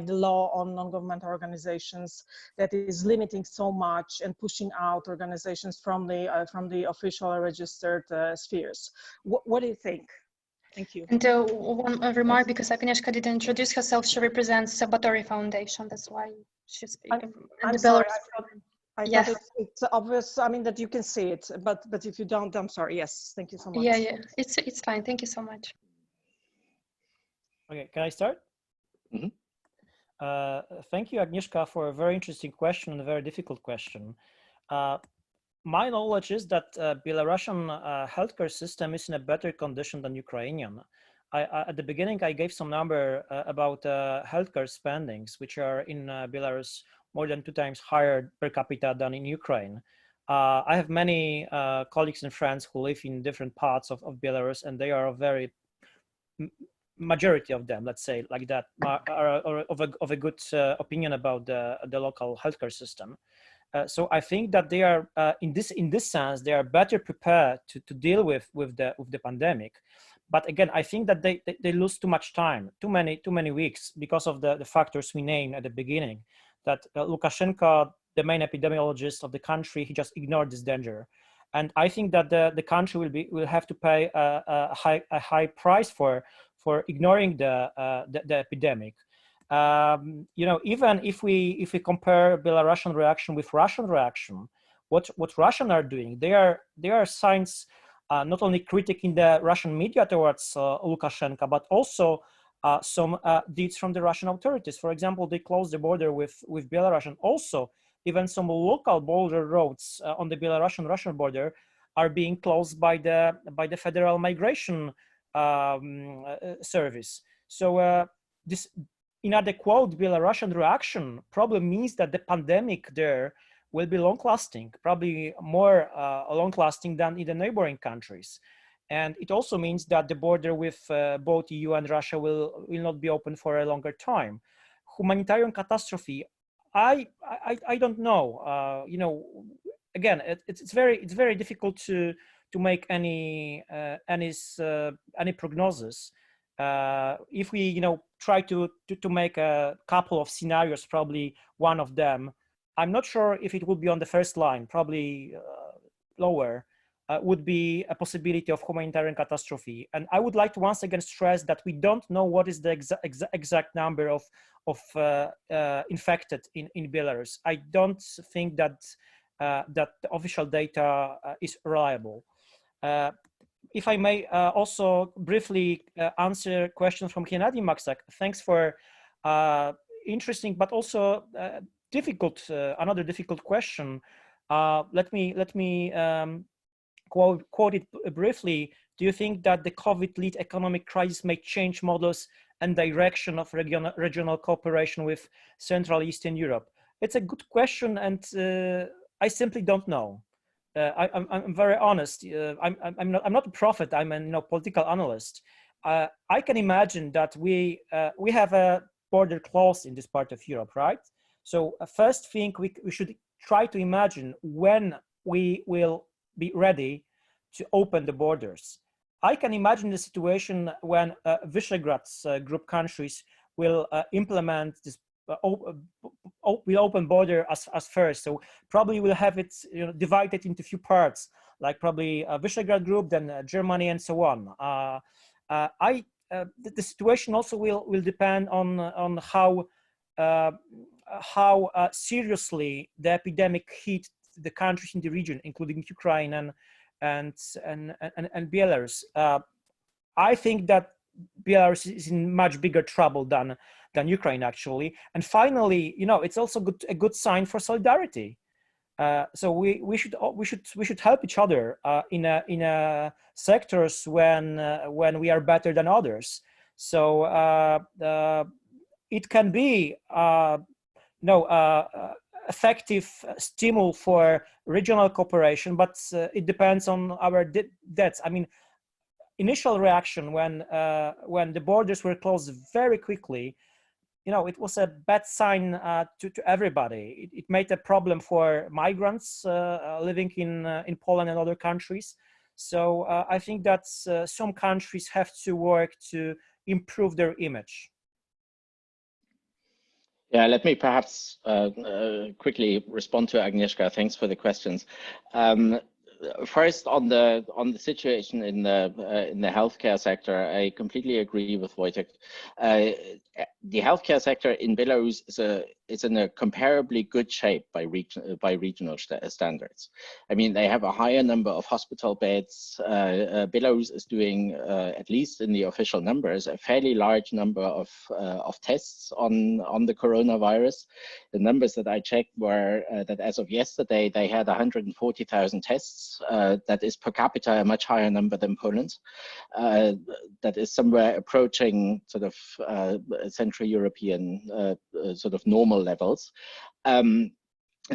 Speaker 5: law on non-governmental organizations that is limiting so much and pushing out organizations from the official registered spheres? What do you think? Thank you.
Speaker 1: And one remark, because Agnieszka didn't introduce herself, she represents Batory Foundation. That's why she's speaking.
Speaker 5: I'm sorry. I thought it's obvious, I mean, that you can see it, but if you don't, I'm sorry. Yes, thank you so much.
Speaker 1: Yeah, it's fine. Thank you so much.
Speaker 4: Okay, can I start?
Speaker 3: Mm-hmm.
Speaker 4: Thank you, Agnieszka, for a very interesting question and a very difficult question. My knowledge is that Belarusian healthcare system is in a better condition than Ukrainian. At the beginning, I gave some number about healthcare spendings, which are in Belarus more than 2 times higher per capita than in Ukraine. I have many colleagues and friends who live in different parts of Belarus, and they are a very majority of them, let's say like that, are of a good opinion about the local healthcare system. So I think that they are in this sense they are better prepared to deal with the pandemic. But again, I think that they lose too much time, too many weeks, because of the factors we named at the beginning. That Lukashenko, the main epidemiologist of the country, he just ignored this danger. and I think that the country will have to pay a high price for ignoring the epidemic. You know, even if we compare Belarusian reaction with Russian reaction, what Russians are doing, there are signs not only critiquing the Russian media towards Lukashenka, but also some deeds from the Russian authorities. For example, they closed the border with Belarus, and also even some local border roads on the Belarusian-Russian border are being closed by the Federal Migration Service. So this inadequate Belarusian reaction probably means that the pandemic there will be long-lasting, probably more long-lasting than in the neighboring countries. And it also means that the border with both EU and Russia will not be open for a longer time. Humanitarian catastrophe, I don't know. You know, again, it's very difficult to make any prognosis. If we, you know, try to make a couple of scenarios, probably one of them, I'm not sure if it would be on the first line, probably lower, would be a possibility of humanitarian catastrophe. And I would like to once again stress that we don't know what is the exact number of infected in Belarus. I don't think that that the official data is reliable. If I may also briefly answer questions from Gennady Maksak. Thanks for interesting but also difficult, another difficult question. Let me quote it briefly. Do you think that the COVID-led economic crisis may change models and direction of regional cooperation with Central Eastern Europe? It's a good question, and I simply don't know. I'm very honest. I'm not a prophet. I'm a political analyst. I can imagine that we have a border closed in this part of Europe, right? So first thing we should try to imagine when we will be ready to open the borders. I can imagine the situation when Visegrad's group countries will implement this will open border as first. So probably we'll have it, you know, divided into few parts, like probably Visegrad group, then Germany, and so on. The situation also will depend on how seriously the epidemic hit the countries in the region, including Ukraine and Belarus. I think that Belarus is in much bigger trouble than Ukraine, actually. And finally, you know, it's also a good sign for solidarity. So we should help each other in sectors when we are better than others. So it can be effective stimul for regional cooperation, but it depends on our debts. I mean, initial reaction when the borders were closed very quickly, you know, it was a bad sign to everybody. It made a problem for migrants living in Poland and other countries. So I think that some countries have to work to improve their image.
Speaker 3: Yeah, let me perhaps quickly respond to Agnieszka. Thanks for the questions. First, on the situation in the healthcare sector, I completely agree with Wojciech. The healthcare sector in Belarus is in a comparably good shape by regional standards. I mean, they have a higher number of hospital beds. Belarus is doing, at least in the official numbers, a fairly large number of tests on the coronavirus. The numbers that I checked were that as of yesterday, they had 140,000 tests. That is per capita a much higher number than Poland. That is somewhere approaching sort of Central European sort of normal levels.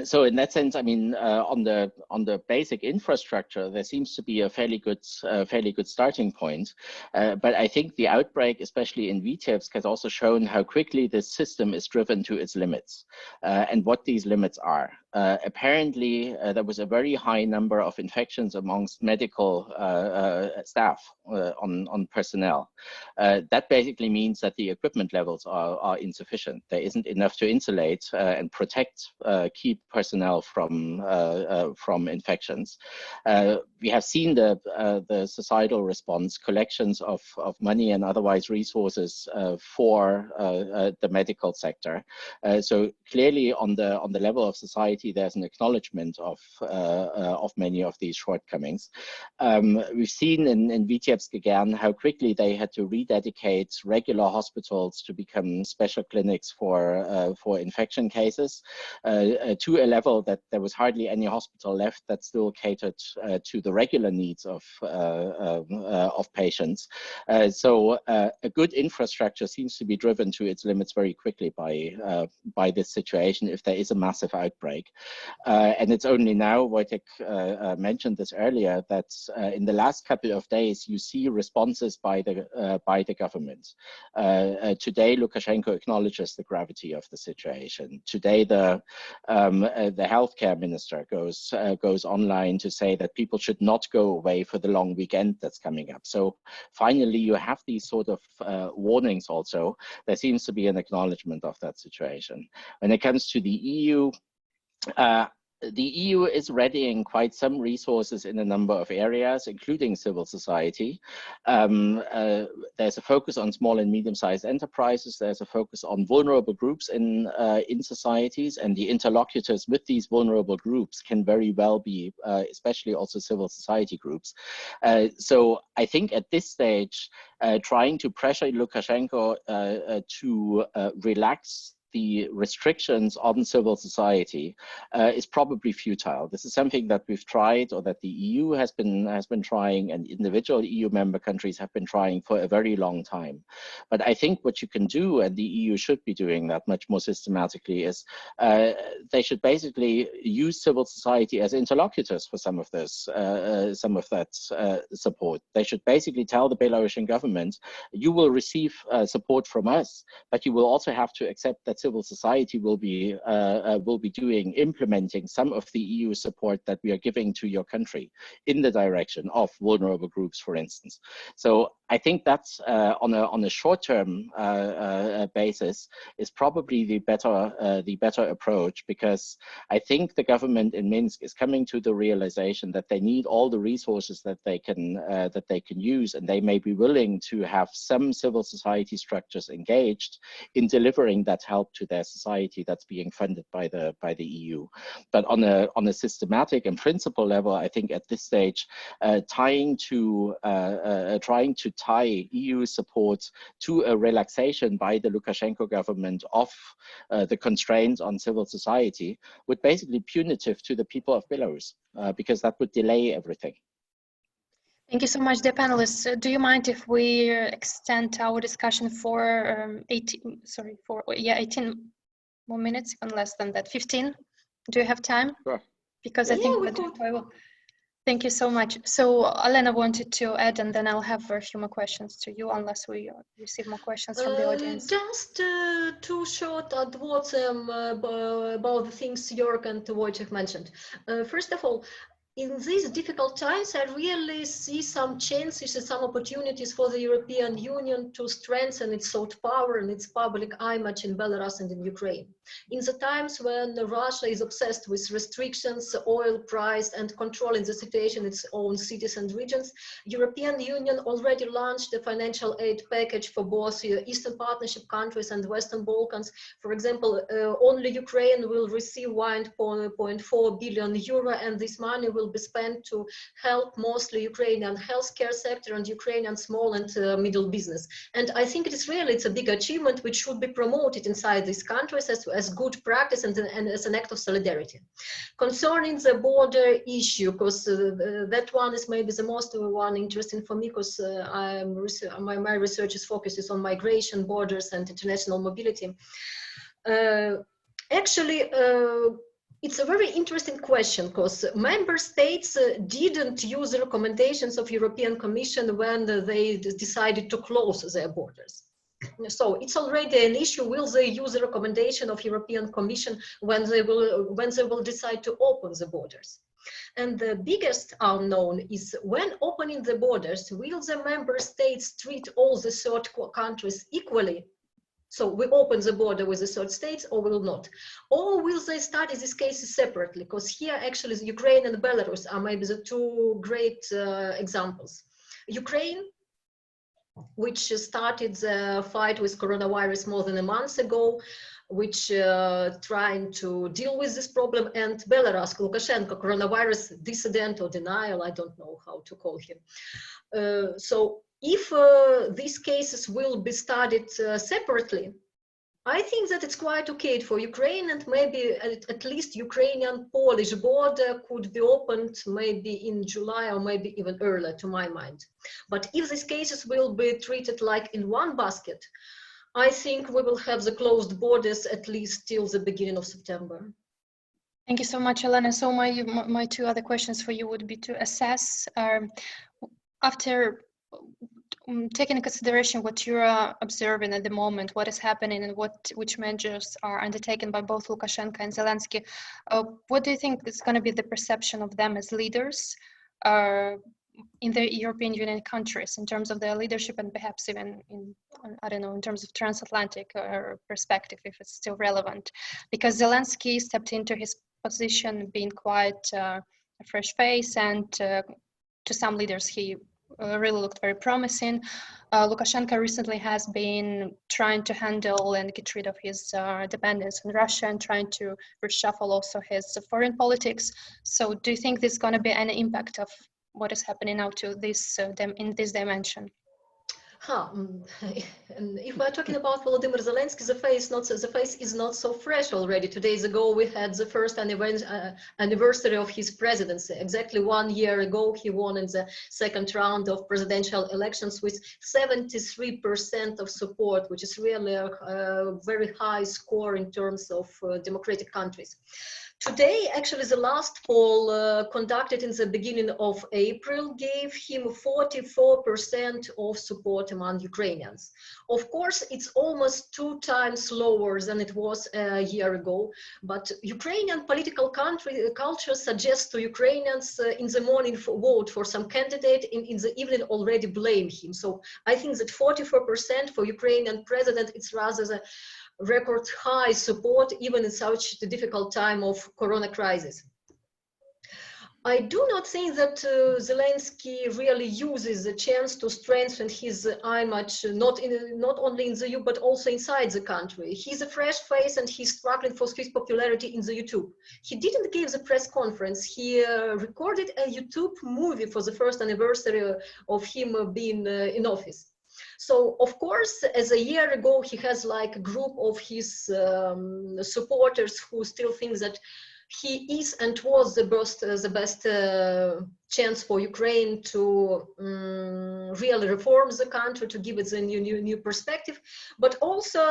Speaker 3: So in that sense, I mean, on the basic infrastructure, there seems to be a fairly good starting point. But I think the outbreak, especially in Vitebsk, has also shown how quickly this system is driven to its limits and what these limits are. apparently there was a very high number of infections amongst medical staff on personnel. That basically means that the equipment levels are insufficient. There isn't enough to insulate and protect key personnel from infections. We have seen the societal response, collections of money and otherwise resources for the medical sector. So clearly on the level of society, there's an acknowledgement of many of these shortcomings. We've seen in Vitebsk again how quickly they had to rededicate regular hospitals to become special clinics for infection cases, to a level that there was hardly any hospital left that still catered to the regular needs of patients. So a good infrastructure seems to be driven to its limits very quickly by this situation if there is a massive outbreak. And it's only now, Wojciech mentioned this earlier, that in the last couple of days you see responses by the government. Today Lukashenko acknowledges the gravity of the situation. Today the healthcare minister goes online to say that people should not go away for the long weekend that's coming up. So finally you have these sort of warnings also. There seems to be an acknowledgement of that situation. When it comes to the EU, the EU is readying quite some resources in a number of areas, including civil society. There's a focus on small and medium-sized enterprises. There's a focus on vulnerable groups in societies, and the interlocutors with these vulnerable groups can very well be, especially also civil society groups. So I think at this stage, trying to pressure Lukashenko to relax the restrictions on civil society is probably futile. This is something that we've tried, or that the EU has been trying, and individual EU member countries have been trying for a very long time. But I think what you can do, and the EU should be doing that much more systematically, is they should basically use civil society as interlocutors for some of this, some of that support. They should basically tell the Belarusian government, you will receive support from us, but you will also have to accept that civil society will be implementing some of the EU support that we are giving to your country in the direction of vulnerable groups, for instance. So I think that's on a short-term basis is probably the better approach, because I think the government in Minsk is coming to the realization that they need all the resources that they can use, and they may be willing to have some civil society structures engaged in delivering that help to their society that's being funded by the EU. But on a systematic and principle level, I think at this stage, trying to tie EU support to a relaxation by the Lukashenko government of the constraints on civil society would basically be punitive to the people of Belarus, because that would delay everything.
Speaker 1: Thank you so much, dear panelists. Do you mind if we extend our discussion for 18 more minutes, even less than that, 15? Do you have time?
Speaker 3: Sure.
Speaker 1: Because I think that I will. Thank you so much. So Olena wanted to add, and then I'll have a few more questions to you, unless we receive more questions from the audience.
Speaker 2: Just two short words about the things Joerg and Wojciech mentioned. First of all, in these difficult times, I really see some chances and some opportunities for the European Union to strengthen its soft power and its public image in Belarus and in Ukraine. In the times when Russia is obsessed with restrictions, oil price, and controlling the situation in its own cities and regions, European Union already launched a financial aid package for both Eastern Partnership countries and Western Balkans. For example, only Ukraine will receive 1.4 billion euro, and this money will be spent to help mostly Ukrainian healthcare sector and Ukrainian small and middle business. And I think it's a big achievement which should be promoted inside these countries as good practice and as an act of solidarity. Concerning the border issue, because that one is maybe the most one interesting for me, because my research is focused on migration, borders, and international mobility. Actually, it's a very interesting question, because member states didn't use the recommendations of European Commission when they decided to close their borders. So it's already an issue. Will they use the recommendation of European Commission when they will decide to open the borders? And the biggest unknown is when opening the borders, will the member states treat all the third countries equally? So we open the border with the third states or will not? Or will they study these cases separately? Because here actually Ukraine and Belarus are maybe the two great examples. Ukraine, which started the fight with coronavirus more than a month ago, which trying to deal with this problem, and Belarus, Lukashenka, coronavirus dissident or denial, I don't know how to call him. So if these cases will be studied separately, I think that it's quite okay for Ukraine, and maybe at least Ukrainian-Polish border could be opened maybe in July or maybe even earlier, to my mind. But if these cases will be treated like in one basket, I think we will have the closed borders at least till the beginning of September.
Speaker 1: Thank you so much, Olena. So my two other questions for you would be to assess, after taking into consideration what you're observing at the moment, what is happening and which measures are undertaken by both Lukashenko and Zelensky, what do you think is going to be the perception of them as leaders in the European Union countries in terms of their leadership, and perhaps even in, I don't know, in terms of transatlantic perspective, if it's still relevant? Because Zelensky stepped into his position being quite a fresh face, and to some leaders he really looked very promising. Lukashenko recently has been trying to handle and get rid of his dependence on Russia and trying to reshuffle also his foreign politics. So do you think there's going to be any impact of what is happening now to this in this dimension?
Speaker 2: And if we're talking about Volodymyr Zelensky, the face is not so fresh already. 2 days ago, we had the first anniversary of his presidency. Exactly 1 year ago, he won in the second round of presidential elections with 73% of support, which is really a very high score in terms of democratic countries. Today, actually, the last poll conducted in the beginning of April gave him 44% of support among Ukrainians. Of course, it's almost 2 times lower than it was a year ago, but Ukrainian political culture suggests to Ukrainians in the morning vote for some candidate, in the evening already blame him. So I think that 44% for Ukrainian president, it's rather the record high support even in such a difficult time of corona crisis. I do not think that Zelensky really uses the chance to strengthen his image, not only in the EU, but also inside the country. He's a fresh face and he's struggling for his popularity in the YouTube. He didn't give the press conference. He recorded a YouTube movie for the first anniversary of him being in office. So, of course, as a year ago, he has like a group of his supporters who still think that he is and was the best chance for Ukraine to really reform the country, to give it a new perspective. But also,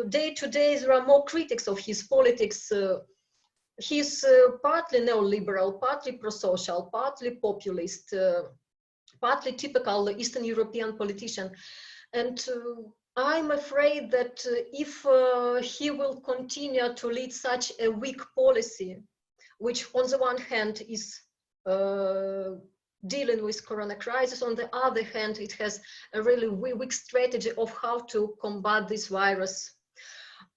Speaker 2: day to day, there are more critics of his politics. He's partly neoliberal, partly pro-social, partly populist, partly typical Eastern European politician. And I'm afraid that if he will continue to lead such a weak policy, which on the one hand is dealing with corona crisis, on the other hand, it has a really weak strategy of how to combat this virus.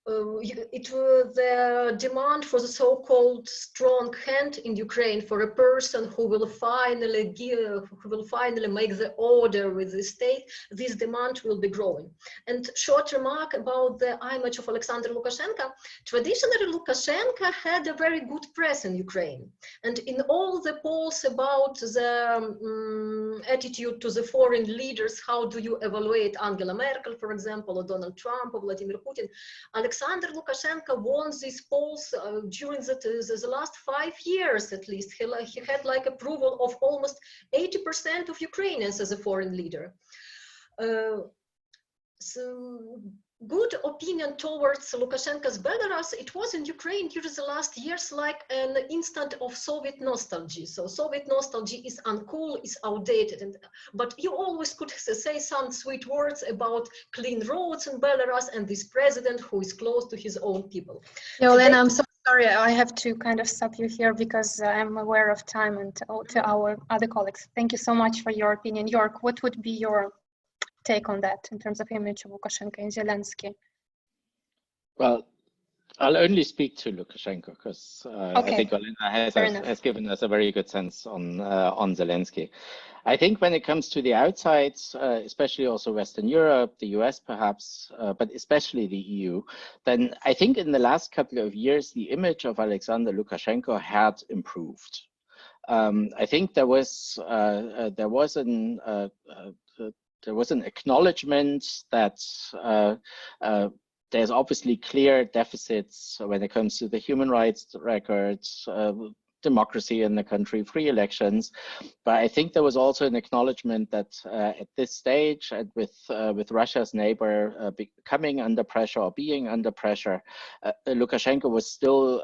Speaker 2: The demand for the so-called strong hand in Ukraine, for a person who will finally make the order with the state, this demand will be growing. And short remark about the image of Alexander Lukashenko. Traditionally, Lukashenko had a very good press in Ukraine. And in all the polls about the attitude to the foreign leaders, how do you evaluate Angela Merkel, for example, or Donald Trump, or Vladimir Putin, Alexander Lukashenko won these polls during the last 5 years at least. He had like approval of almost 80% of Ukrainians as a foreign leader. So good opinion towards Lukashenko's Belarus, it was in Ukraine during the last years like an instant of Soviet nostalgia. So Soviet nostalgia is uncool, is outdated, but you always could say some sweet words about clean roads in Belarus and this president who is close to his own people.
Speaker 1: Yeah, Olena, I'm so sorry, I have to kind of stop you here because I'm aware of time, and to our other colleagues. Thank you so much for your opinion. Joerg, what would be your take on that in terms of image of Lukashenko and Zelensky?
Speaker 3: Well, I'll only speak to Lukashenko because I think Olena has given us a very good sense on Zelensky. I think when it comes to the outside, especially also Western Europe, the US perhaps, but especially the EU, then I think in the last couple of years, the image of Alexander Lukashenko had improved. I think there was an acknowledgement that there's obviously clear deficits when it comes to the human rights records, democracy in the country, free elections. But I think there was also an acknowledgement that at this stage, and with Russia's neighbor coming under pressure or being under pressure, Lukashenko was still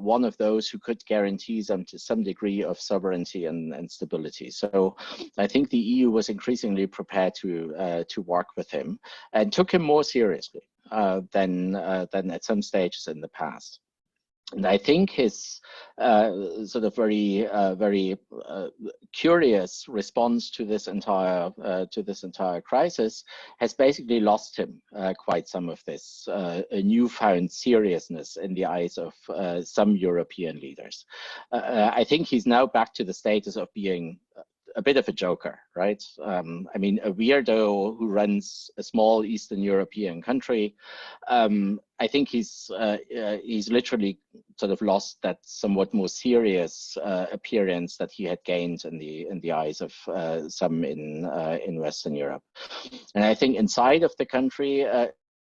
Speaker 3: one of those who could guarantee them to some degree of sovereignty and stability. So I think the EU was increasingly prepared to work with him and took him more seriously than at some stages in the past. And I think his sort of very curious response to this entire crisis has basically lost him quite some of this newfound seriousness in the eyes of some European leaders. I think he's now back to the status of being a bit of a joker, right? I mean, a weirdo who runs a small Eastern European country. I think he's literally sort of lost that somewhat more serious appearance that he had gained in the eyes of some in Western Europe. And I think inside of the country,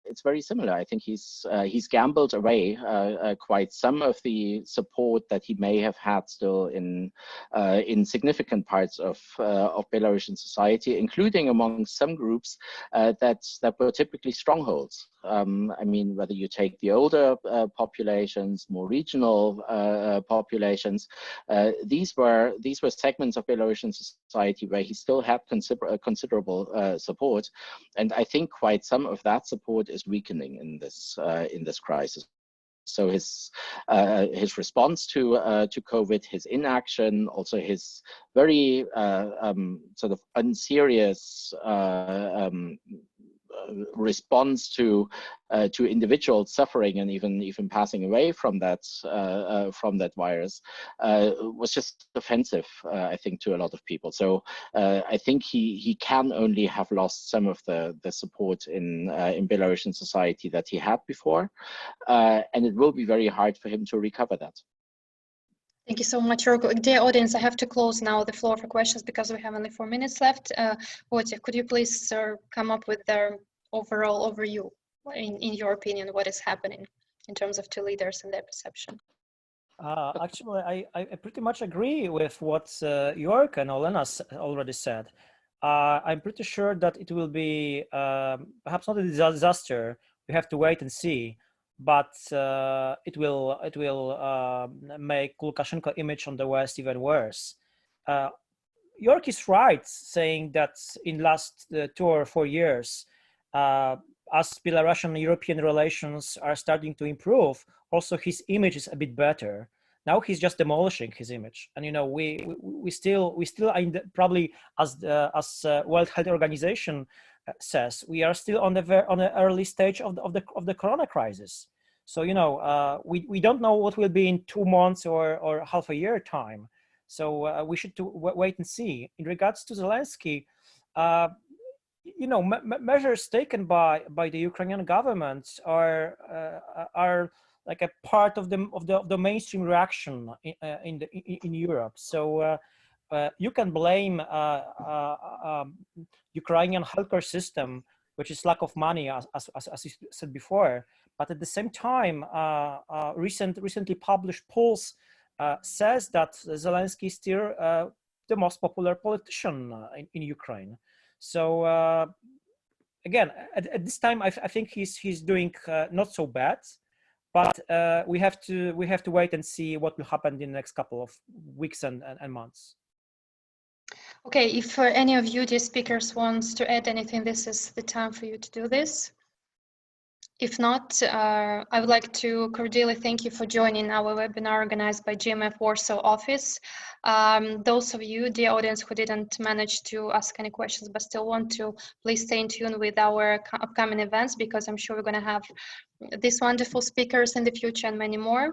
Speaker 3: it's very similar. I think he's gambled away quite some of the support that he may have had still in significant parts of Belarusian society, including among some groups that were typically strongholds. I mean, whether you take the older populations, more regional populations, these were segments of Belarusian society where he still had considerable support, and I think quite some of that support is weakening in this crisis. So his response to COVID, his inaction, also his very sort of unserious response to individuals suffering and even passing away from that virus was just offensive, I think, to a lot of people. So I think he can only have lost some of the support in Belarusian society that he had before, and it will be very hard for him to recover that.
Speaker 1: Thank you so much, Joerg. Dear audience, I have to close now the floor for questions because we have only 4 minutes left. Wojciech, could you please come up with the overall overview, in your opinion, what is happening in terms of two leaders and their perception?
Speaker 4: Actually, I pretty much agree with what Joerg and Olena already said. I'm pretty sure that it will be perhaps not a disaster. We have to wait and see. But it will make Lukashenko image on the West even worse. Joerg is right saying that in last 2 or 4 years, as Belarusian and European relations are starting to improve, also his image is a bit better. Now he's just demolishing his image, and you know we still are in the, probably as World Health Organization says, we are still on the early stage of the corona crisis. So you know we don't know what will be in 2 months or half a year time. So we should wait and see. In regards to Zelensky, you know, measures taken by the Ukrainian government are like a part of the mainstream reaction in Europe. So you can blame Ukrainian healthcare system, which is lack of money, as you said before. But at the same time, recently published polls says that Zelensky is still the most popular politician in Ukraine. So again, at this time, I think he's doing not so bad, but we have to wait and see what will happen in the next couple of weeks and months.
Speaker 1: Okay, if any of you, dear speakers, wants to add anything, this is the time for you to do this. If not, I would like to cordially thank you for joining our webinar organized by GMF Warsaw office. Those of you, dear audience, who didn't manage to ask any questions but still want to, please stay in tune with our upcoming events, because I'm sure we're going to have these wonderful speakers in the future and many more.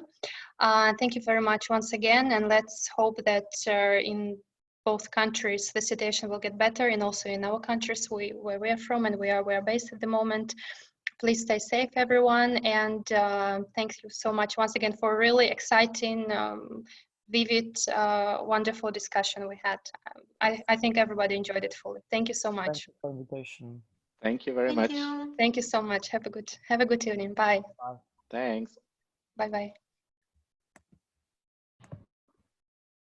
Speaker 1: Thank you very much once again, and let's hope that in both countries the situation will get better, and also in our countries where we are from and where we are based at the moment. Please stay safe, everyone, and thank you so much once again for a really exciting, vivid, wonderful discussion we had. I think everybody enjoyed it fully. Thank you so much.
Speaker 4: Thank you for the invitation.
Speaker 3: Thank you very much.
Speaker 2: you.
Speaker 1: Thank you so much. Have a good evening. Bye.
Speaker 4: Bye.
Speaker 3: Thanks.
Speaker 1: Bye bye.